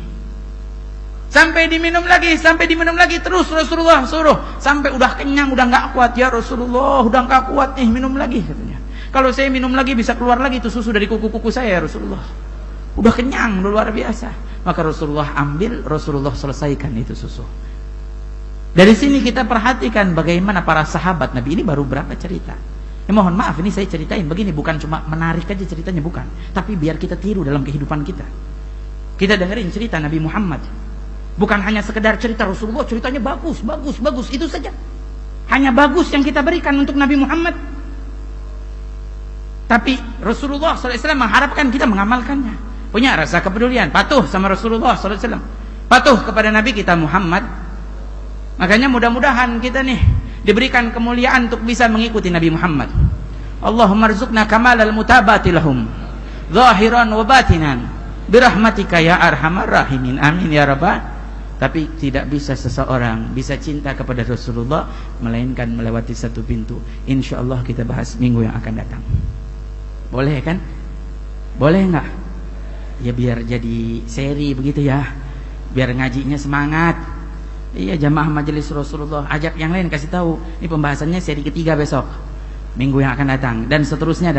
Sampai diminum lagi, terus Rasulullah suruh sampai udah kenyang, udah nggak kuat, ya Rasulullah udah nggak kuat nih, minum lagi katanya. Kalau saya minum lagi bisa keluar lagi itu susu dari kuku-kuku saya ya Rasulullah, udah kenyang luar biasa. Maka Rasulullah ambil, Rasulullah selesaikan itu susu. Dari sini kita perhatikan bagaimana para sahabat Nabi. Ini baru berapa cerita, ya mohon maaf ini saya ceritain begini bukan cuma menarik aja ceritanya, bukan, tapi biar kita tiru dalam kehidupan kita. Kita dengerin cerita Nabi Muhammad. Bukan hanya sekedar cerita Rasulullah, ceritanya bagus, itu saja. Hanya bagus yang kita berikan untuk Nabi Muhammad. Tapi Rasulullah SAW mengharapkan kita mengamalkannya. Punya rasa kepedulian, patuh sama Rasulullah SAW, patuh kepada Nabi kita Muhammad. Makanya mudah-mudahan kita nih diberikan kemuliaan untuk bisa mengikuti Nabi Muhammad. Allahumma rzuqna kamalal mutabati lahum zahiran wa batinan birahmatika ya arhamar rahimin. Amin ya rabbal. Tapi tidak bisa seseorang bisa cinta kepada Rasulullah melainkan melewati satu pintu. InsyaAllah kita bahas minggu yang akan datang. Boleh kan? Boleh enggak? Ya biar jadi seri begitu ya, biar ngajinya semangat. Iya, jamaah majelis Rasulullah, ajak yang lain, kasih tahu ini pembahasannya seri ketiga besok, minggu yang akan datang, dan seterusnya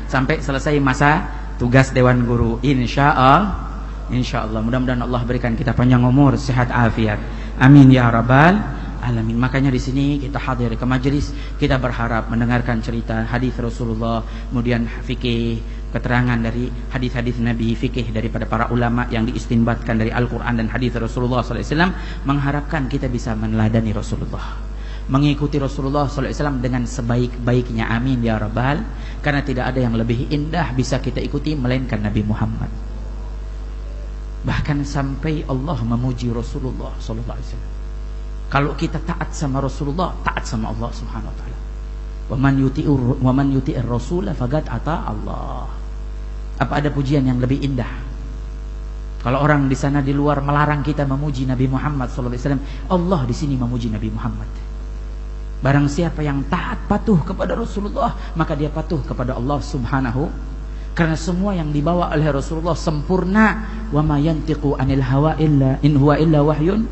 sampai selesai masa tugas Dewan Guru. Insyaallah, mudah-mudahan Allah berikan kita panjang umur, sehat afiat. Amin ya rabbal alamin. Makanya di sini kita hadir ke majelis, kita berharap mendengarkan cerita hadis Rasulullah, kemudian fikih, keterangan dari hadis-hadis Nabi, fikih daripada para ulama yang diistinbatkan dari Al-Qur'an dan hadis Rasulullah SAW, mengharapkan kita bisa meneladani Rasulullah, mengikuti Rasulullah SAW dengan sebaik-baiknya. Amin ya rabbal. Karena tidak ada yang lebih indah bisa kita ikuti melainkan Nabi Muhammad. Bahkan sampai Allah memuji Rasulullah SAW. Kalau kita taat sama Rasulullah, taat sama Allah Subhanahu wa taala. Wa man yuti'ir rasula faqad ata Allah. Apa ada pujian yang lebih indah? Kalau orang di sana di luar melarang kita memuji Nabi Muhammad SAW, Allah di sini memuji Nabi Muhammad. Barang siapa yang taat patuh kepada Rasulullah, maka dia patuh kepada Allah Subhanahu. Karena semua yang dibawa oleh Rasulullah sempurna. Wa ma yantiqu anil hawa illa in huwa illa wahyun.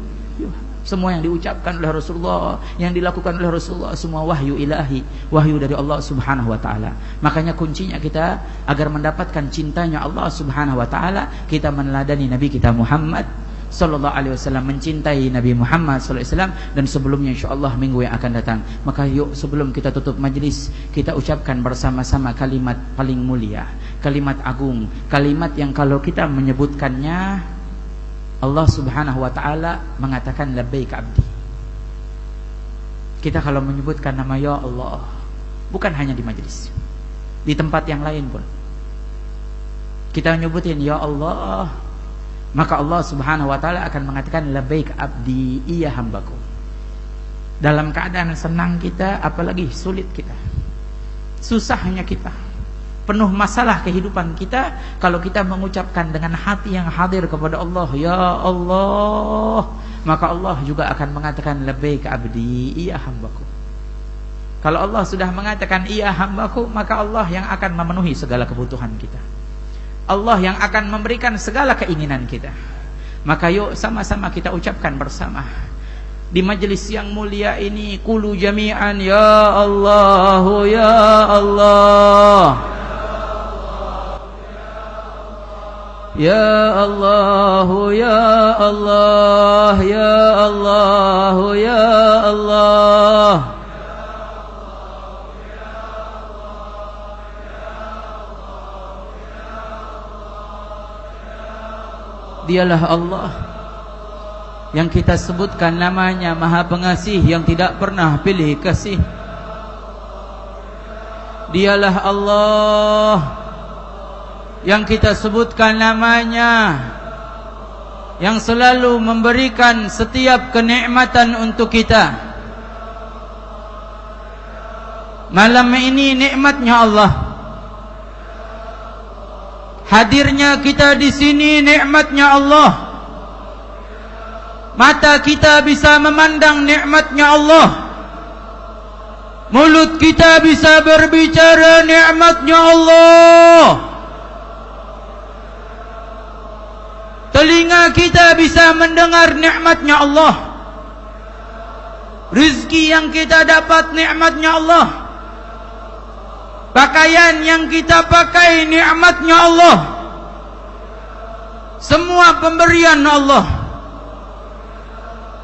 Semua yang diucapkan oleh Rasulullah, yang dilakukan oleh Rasulullah, semua wahyu ilahi, wahyu dari Allah Subhanahu wa taala. Makanya kuncinya kita agar mendapatkan cintanya Allah Subhanahu wa taala, kita meneladani Nabi kita Muhammad sallallahu alaihi wasallam, mencintai Nabi Muhammad sallallahu alaihi wasallam. Dan sebelumnya insyaallah minggu yang akan datang, maka yuk sebelum kita tutup majlis, kita ucapkan bersama-sama kalimat paling mulia, kalimat agung, kalimat yang kalau kita menyebutkannya Allah Subhanahu wa taala mengatakan labbaik abdi. Kita kalau menyebutkan nama ya Allah, bukan hanya di majlis, di tempat yang lain pun kita menyebutin ya Allah, maka Allah Subhanahu wa taala akan mengatakan labbaik abdi, iya hambaku. Dalam keadaan senang kita, apalagi sulit kita, susahnya kita, penuh masalah kehidupan kita, kalau kita mengucapkan dengan hati yang hadir kepada Allah ya Allah, maka Allah juga akan mengatakan labbaik abdi, iya hambaku. Kalau Allah sudah mengatakan iya hambaku, maka Allah yang akan memenuhi segala kebutuhan kita, Allah yang akan memberikan segala keinginan kita. Maka yuk sama-sama kita ucapkan bersama di majelis yang mulia ini, qulu jami'an ya Allah ya Allah ya Allah ya Allah ya Allah ya Allah. Dialah Allah yang kita sebutkan namanya Maha Pengasih yang tidak pernah pilih kasih. Dialah Allah yang kita sebutkan namanya yang selalu memberikan setiap kenikmatan untuk kita. Malam ini nikmatnya Allah. Hadirnya kita di sini nikmatnya Allah. Mata kita bisa memandang nikmatnya Allah. Mulut kita bisa berbicara nikmatnya Allah. Telinga kita bisa mendengar nikmatnya Allah. Rizki yang kita dapat nikmatnya Allah. Pakaian yang kita pakai nikmatnya Allah. Semua pemberian Allah.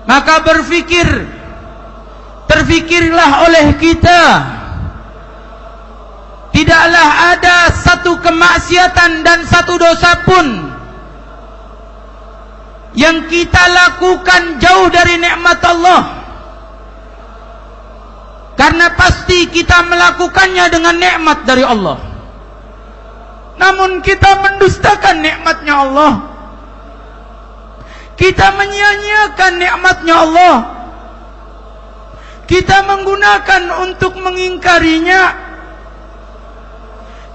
Maka terfikirlah oleh kita, tidaklah ada satu kemaksiatan dan satu dosa pun yang kita lakukan jauh dari nikmat Allah. Karena pasti kita melakukannya dengan nikmat dari Allah. Namun kita mendustakan nikmatnya Allah. Kita menyia-nyiakan nikmatnya Allah. Kita menggunakan untuk mengingkarinya.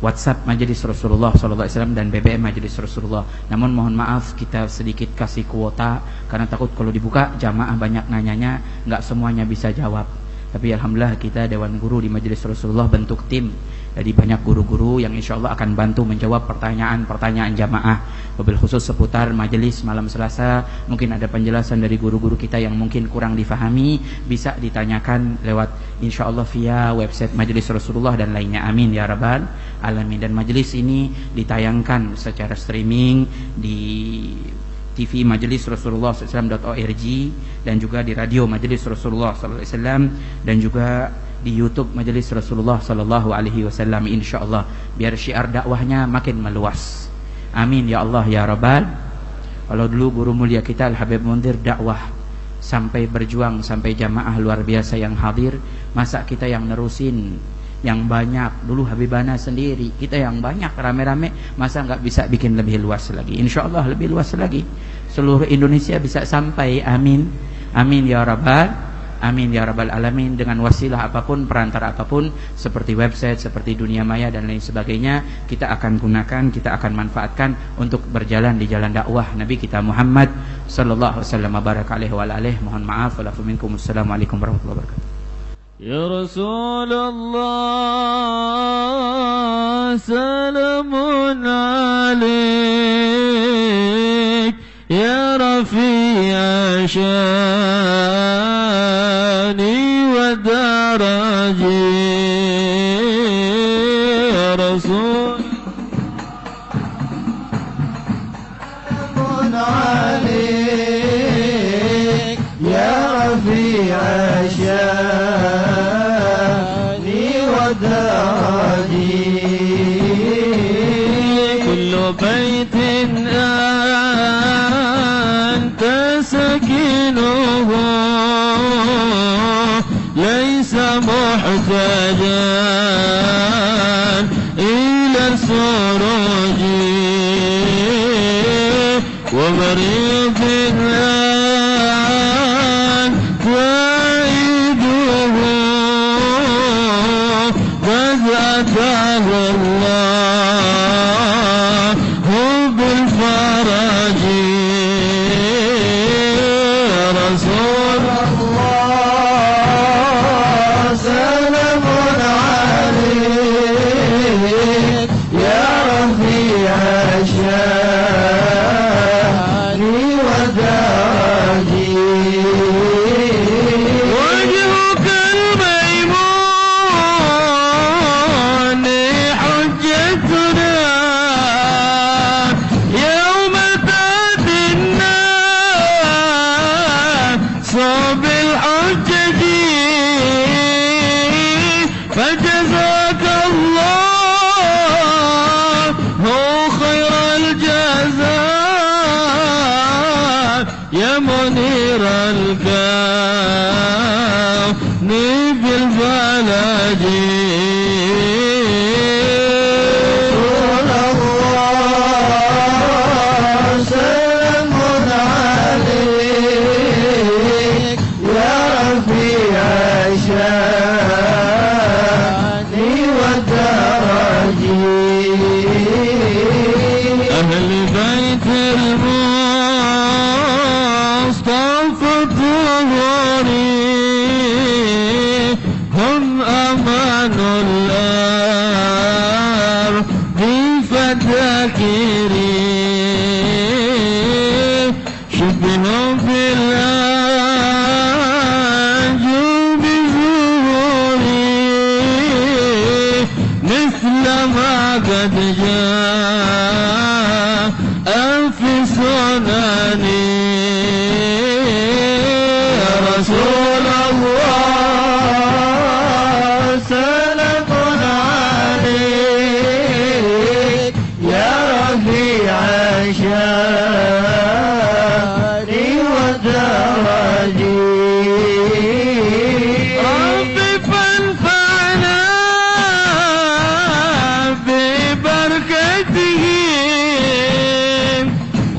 WhatsApp Majelis Rasulullah SAW dan BBM Majelis Rasulullah. Namun mohon maaf kita sedikit kasih kuota karena takut kalau dibuka jamaah banyak nanyanya, nggak semuanya bisa jawab. Tapi alhamdulillah kita Dewan Guru di Majelis Rasulullah bentuk tim. Jadi banyak guru-guru yang insya Allah akan bantu menjawab pertanyaan-pertanyaan jamaah, wabil khusus seputar majelis malam Selasa. Mungkin ada penjelasan dari guru-guru kita yang mungkin kurang difahami, bisa ditanyakan lewat insya Allah via website Majelis Rasulullah dan lainnya. Amin ya rabbal alamin. Dan majelis ini ditayangkan secara streaming di TV Majelis Rasulullah SAW.org dan juga di radio Majelis Rasulullah SAW dan juga di YouTube Majelis Rasulullah Sallallahu Alaihi Wasallam, insyaallah, biar syiar dakwahnya makin meluas. Amin ya Allah ya Rabbal. Kalau dulu guru mulia kita Al Habib Mundir dakwah sampai berjuang sampai jamaah luar biasa yang hadir, masa kita yang nerusin yang banyak? Dulu Habibana sendiri, kita yang banyak rame-rame, masa nggak bisa bikin lebih luas lagi? Insyaallah lebih luas lagi, seluruh Indonesia bisa sampai. Amin, amin ya Rabbal. Amin ya rabbal alamin. Dengan wasilah apapun, perantara apapun, seperti website, seperti dunia maya dan lain sebagainya, kita akan gunakan, kita akan manfaatkan untuk berjalan di jalan dakwah Nabi kita Muhammad sallallahu alaihi wasallam. Baraka alaihi wa alihi. Mohon maaf. Wassalamualaikum warahmatullahi wabarakatuh. Ya Rasulullah, salamun alaik, ya Rafi'a syani wa daraji, ya Rasul. Salamun alaik, ya Rafi'a syani wa daraji, kullu baitin سكينه ليس محتاجا إلى السروج ومريض تعيده قد أتاه الله بالفرج.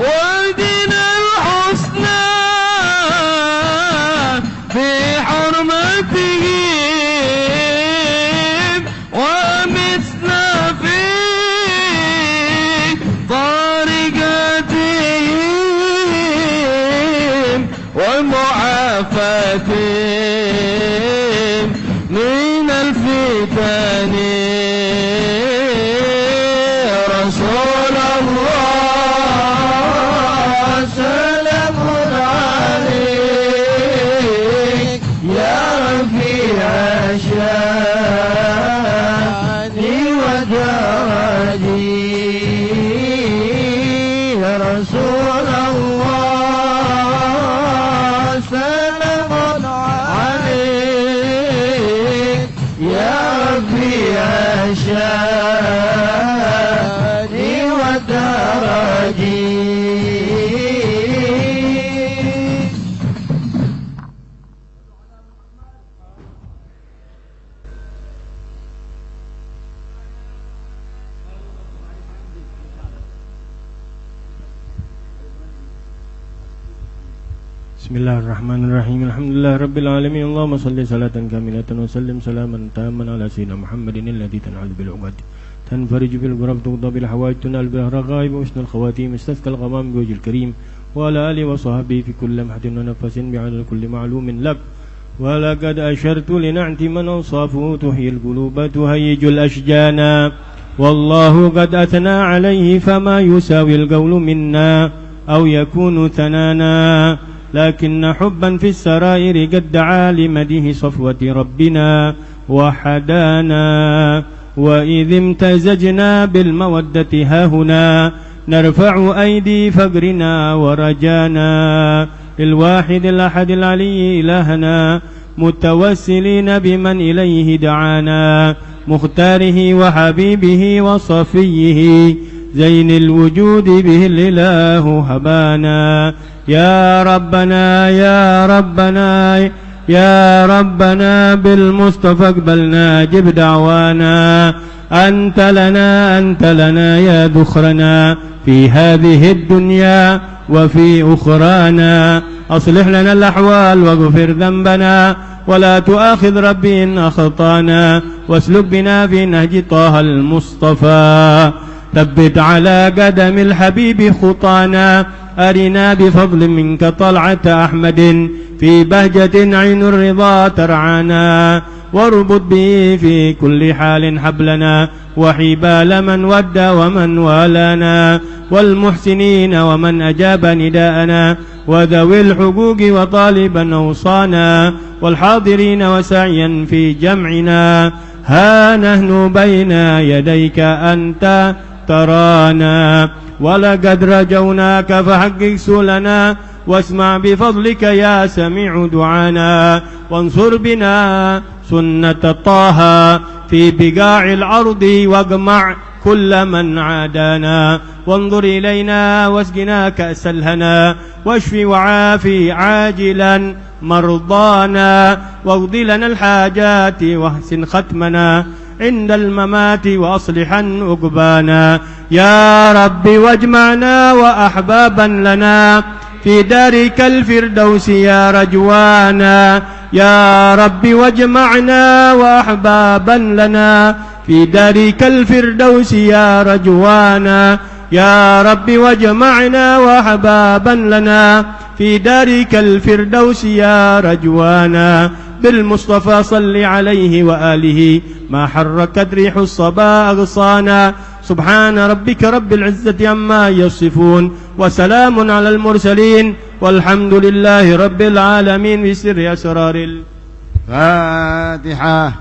واهدنا الحق الفتن رسول الله سلام عليك يا رفيع الشان ودرجي يا رسول الله سلام عليك يا رفيع الشان ودرجي. Bismillahirrahmanirrahim. Alhamdulillah rabbil alamin. Allahumma salli salatan kamilatan wa sallim salaman taman ala sayyidina Muhammadin alladhi tan'al bil 'uqad tanfarij bil ghurab tuqda bil hawaij tunal bil raghaib wa husnul khawatim istathqal ghamam bi wajhil karim wa ala alihi wa sahbihi fi kulli lamhatin wa nafasin bi'adad kulli ma'lumin lak wa laqad ashartu li na'ti man awsafu tuhyil quluba tuhayyijul ashjana wallahu qad athna alayhi fama yusawi al qawlu minna aw yakunu thanana لكن حبا في السرائر قد دعا لمديه صفوة ربنا وحدانا وإذ امتزجنا بالمودة هاهنا نرفع أيدي فقرنا ورجانا للواحد الأحد العلي إلهنا متوسلين بمن إليه دعانا مختاره وحبيبه وصفيه زين الوجود به الإله هبانا يا ربنا يا ربنا يا ربنا بالمصطفى اقبلنا جب دعوانا أنت لنا يا ذخرنا في هذه الدنيا وفي أخرانا أصلح لنا الأحوال واغفر ذنبنا ولا تؤاخذ ربي إن أخطانا واسلك بنا في نهج طه المصطفى ثبت على قدم الحبيب خطانا أرنا بفضل منك طلعة أحمد في بهجة عين الرضا ترعانا واربط به في كل حال حبلنا وحبال من ود ومن والانا والمحسنين ومن أجاب نداءنا وذوي الحقوق وطالبا أوصانا والحاضرين وسعيا في جمعنا ها نحن بين يديك أنت ترانا ولقد رجوناك فحقق سؤلنا واسمع بفضلك يا سميع دعانا وانصر بنا سنة طه في بقاع الأرض واجمع كل من عادانا وانظر إلينا واسقنا كأس الهنا واشف وعافي عاجلا مرضانا واقض لنا الحاجات واحسن ختمنا عند الممات وأصلحا عقبانا يا رب واجمعنا وأحبابا لنا في دارك الفردوس يا رجوانا يا رب واجمعنا وأحبابا لنا في دارك الفردوس يا رجوانا يا رب واجمعنا وأحبابا لنا في دارك الفردوس يا رجوانا بالمصطفى صل عليه وآله ما حركت ريح الصبا أغصانا سبحان ربك رب العزة عما يصفون وسلام على المرسلين والحمد لله رب العالمين بسر أسرار الفاتحة.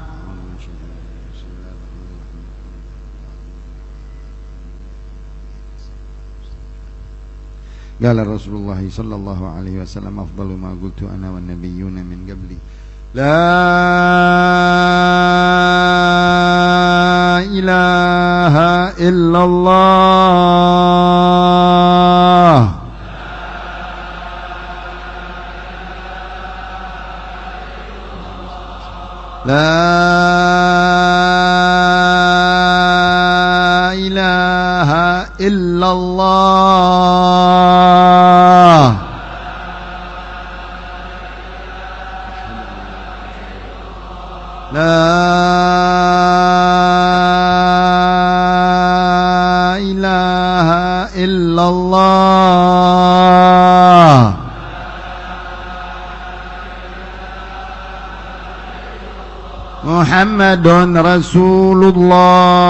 قال رسول الله صلى الله عليه وسلم أفضل ما قلت أنا والنبيون من قبلي لا إله إلا الله لا إله إلا الله لا إله إلا الله محمد محمد رسول الله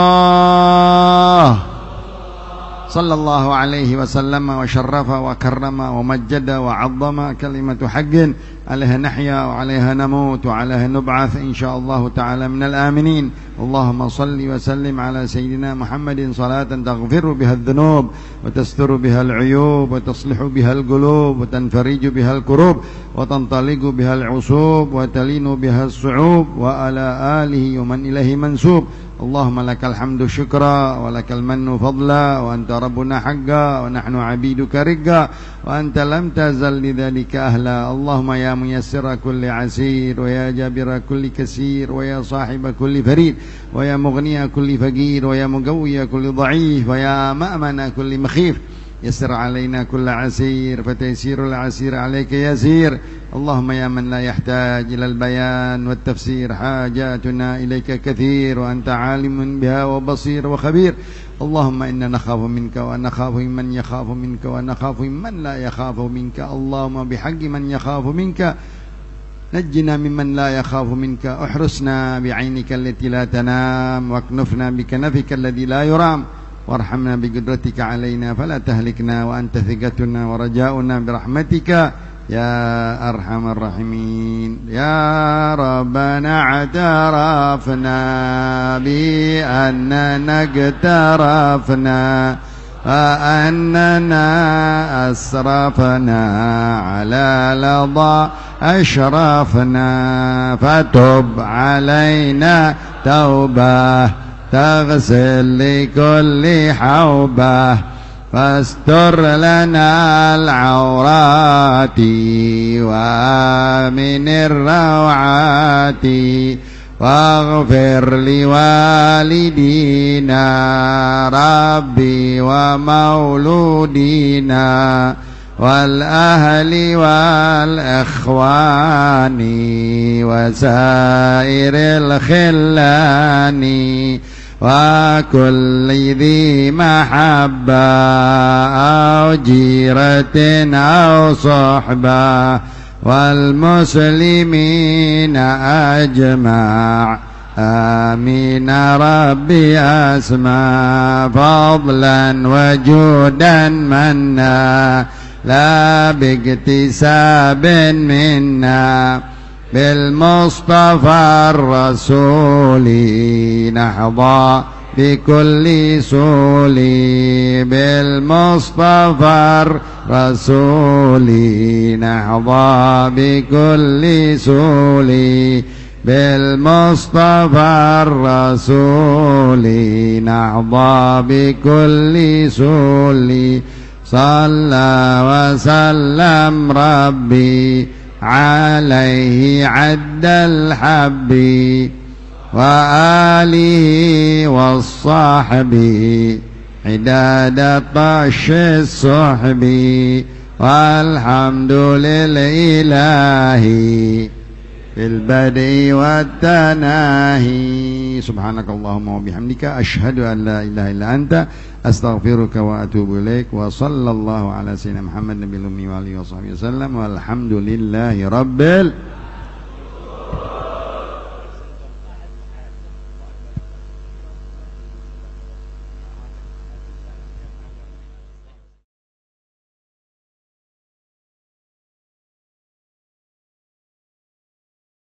صلى الله عليه وسلم وشرف وكرم ومجد وعظم كلمة حق عليها نحيا وعليها نموت وعليها نبعث إن شاء الله تعالى من الآمنين. اللهم صل وسلم على سيدنا محمد صلاة تغفر بها الذنوب وتستر بها العيوب وتصلح بها القلوب وتنفرج بها الكروب وتنطلق بها العصوب وتلين بها الصعوب وعلى آله ومن إليه منسوب. اللهم لك الحمد شكرا ولك المن فضلا وأنت ربنا حقا ونحن عبيدك رقا وأنت لم تزل لذلك أهلا. اللهم يا ميسر كل عسير ويا جابر كل كسير ويا صاحب كل فريد ويا مغني كل فقير ويا مقوي كل ضعيف ويا مأمن كل مخيف يسر علينا كل عسير فتيسير العسير عليك يسير. اللهم يا من لا يحتاج إلى البيان والتفسير حاجاتنا إليك كثير وأنت عالم بها وبصير وخبير. اللهم إنا نخاف منك ونخاف ممن يخاف منك ونخاف ممن لا يخاف منك. اللهم بحق من يخاف منك نجنا ممن لا يخاف منك. احرسنا بعينك التي لا تنام واكنفنا بكنفك الذي لا يرام وارحمنا بقدرتك علينا فلا تهلكنا وأنت ثقتنا ورجاؤنا برحمتك يا أرحم الراحمين. يا ربنا اعترفنا بأننا اقترفنا وأننا أسرفنا على لظى أشرفنا فتب علينا توبة تغسل لكل حوبة فاستر لنا العورات وآمن الروعات واغفر لوالدينا ربي ومولودينا والأهل والإخوان وسائر الخلان وكل ذي محبة أو جيرة أو صحبة والمسلمين أجمع آمين ربي أسمع فضلا وجودا منا لا باكتساب منا بالمصطفى الرسول نحظى بكل سول بالمصطفى الرسول نحظى بكل سول بالمصطفى الرسول نحظى بكل سول صلى وسلم ربي عليه عد الحب وآله والصحب عداد طش الصحب والحمد للإله في البدء والتناهي. سبحانك اللهم وبحمدك أشهد أن لا إله إلا أنت أستغفرك وأتوب إليك وصلى الله على سيدنا محمد النبي الأمي وعلى آله وصحبه وسلم والحمد لله رب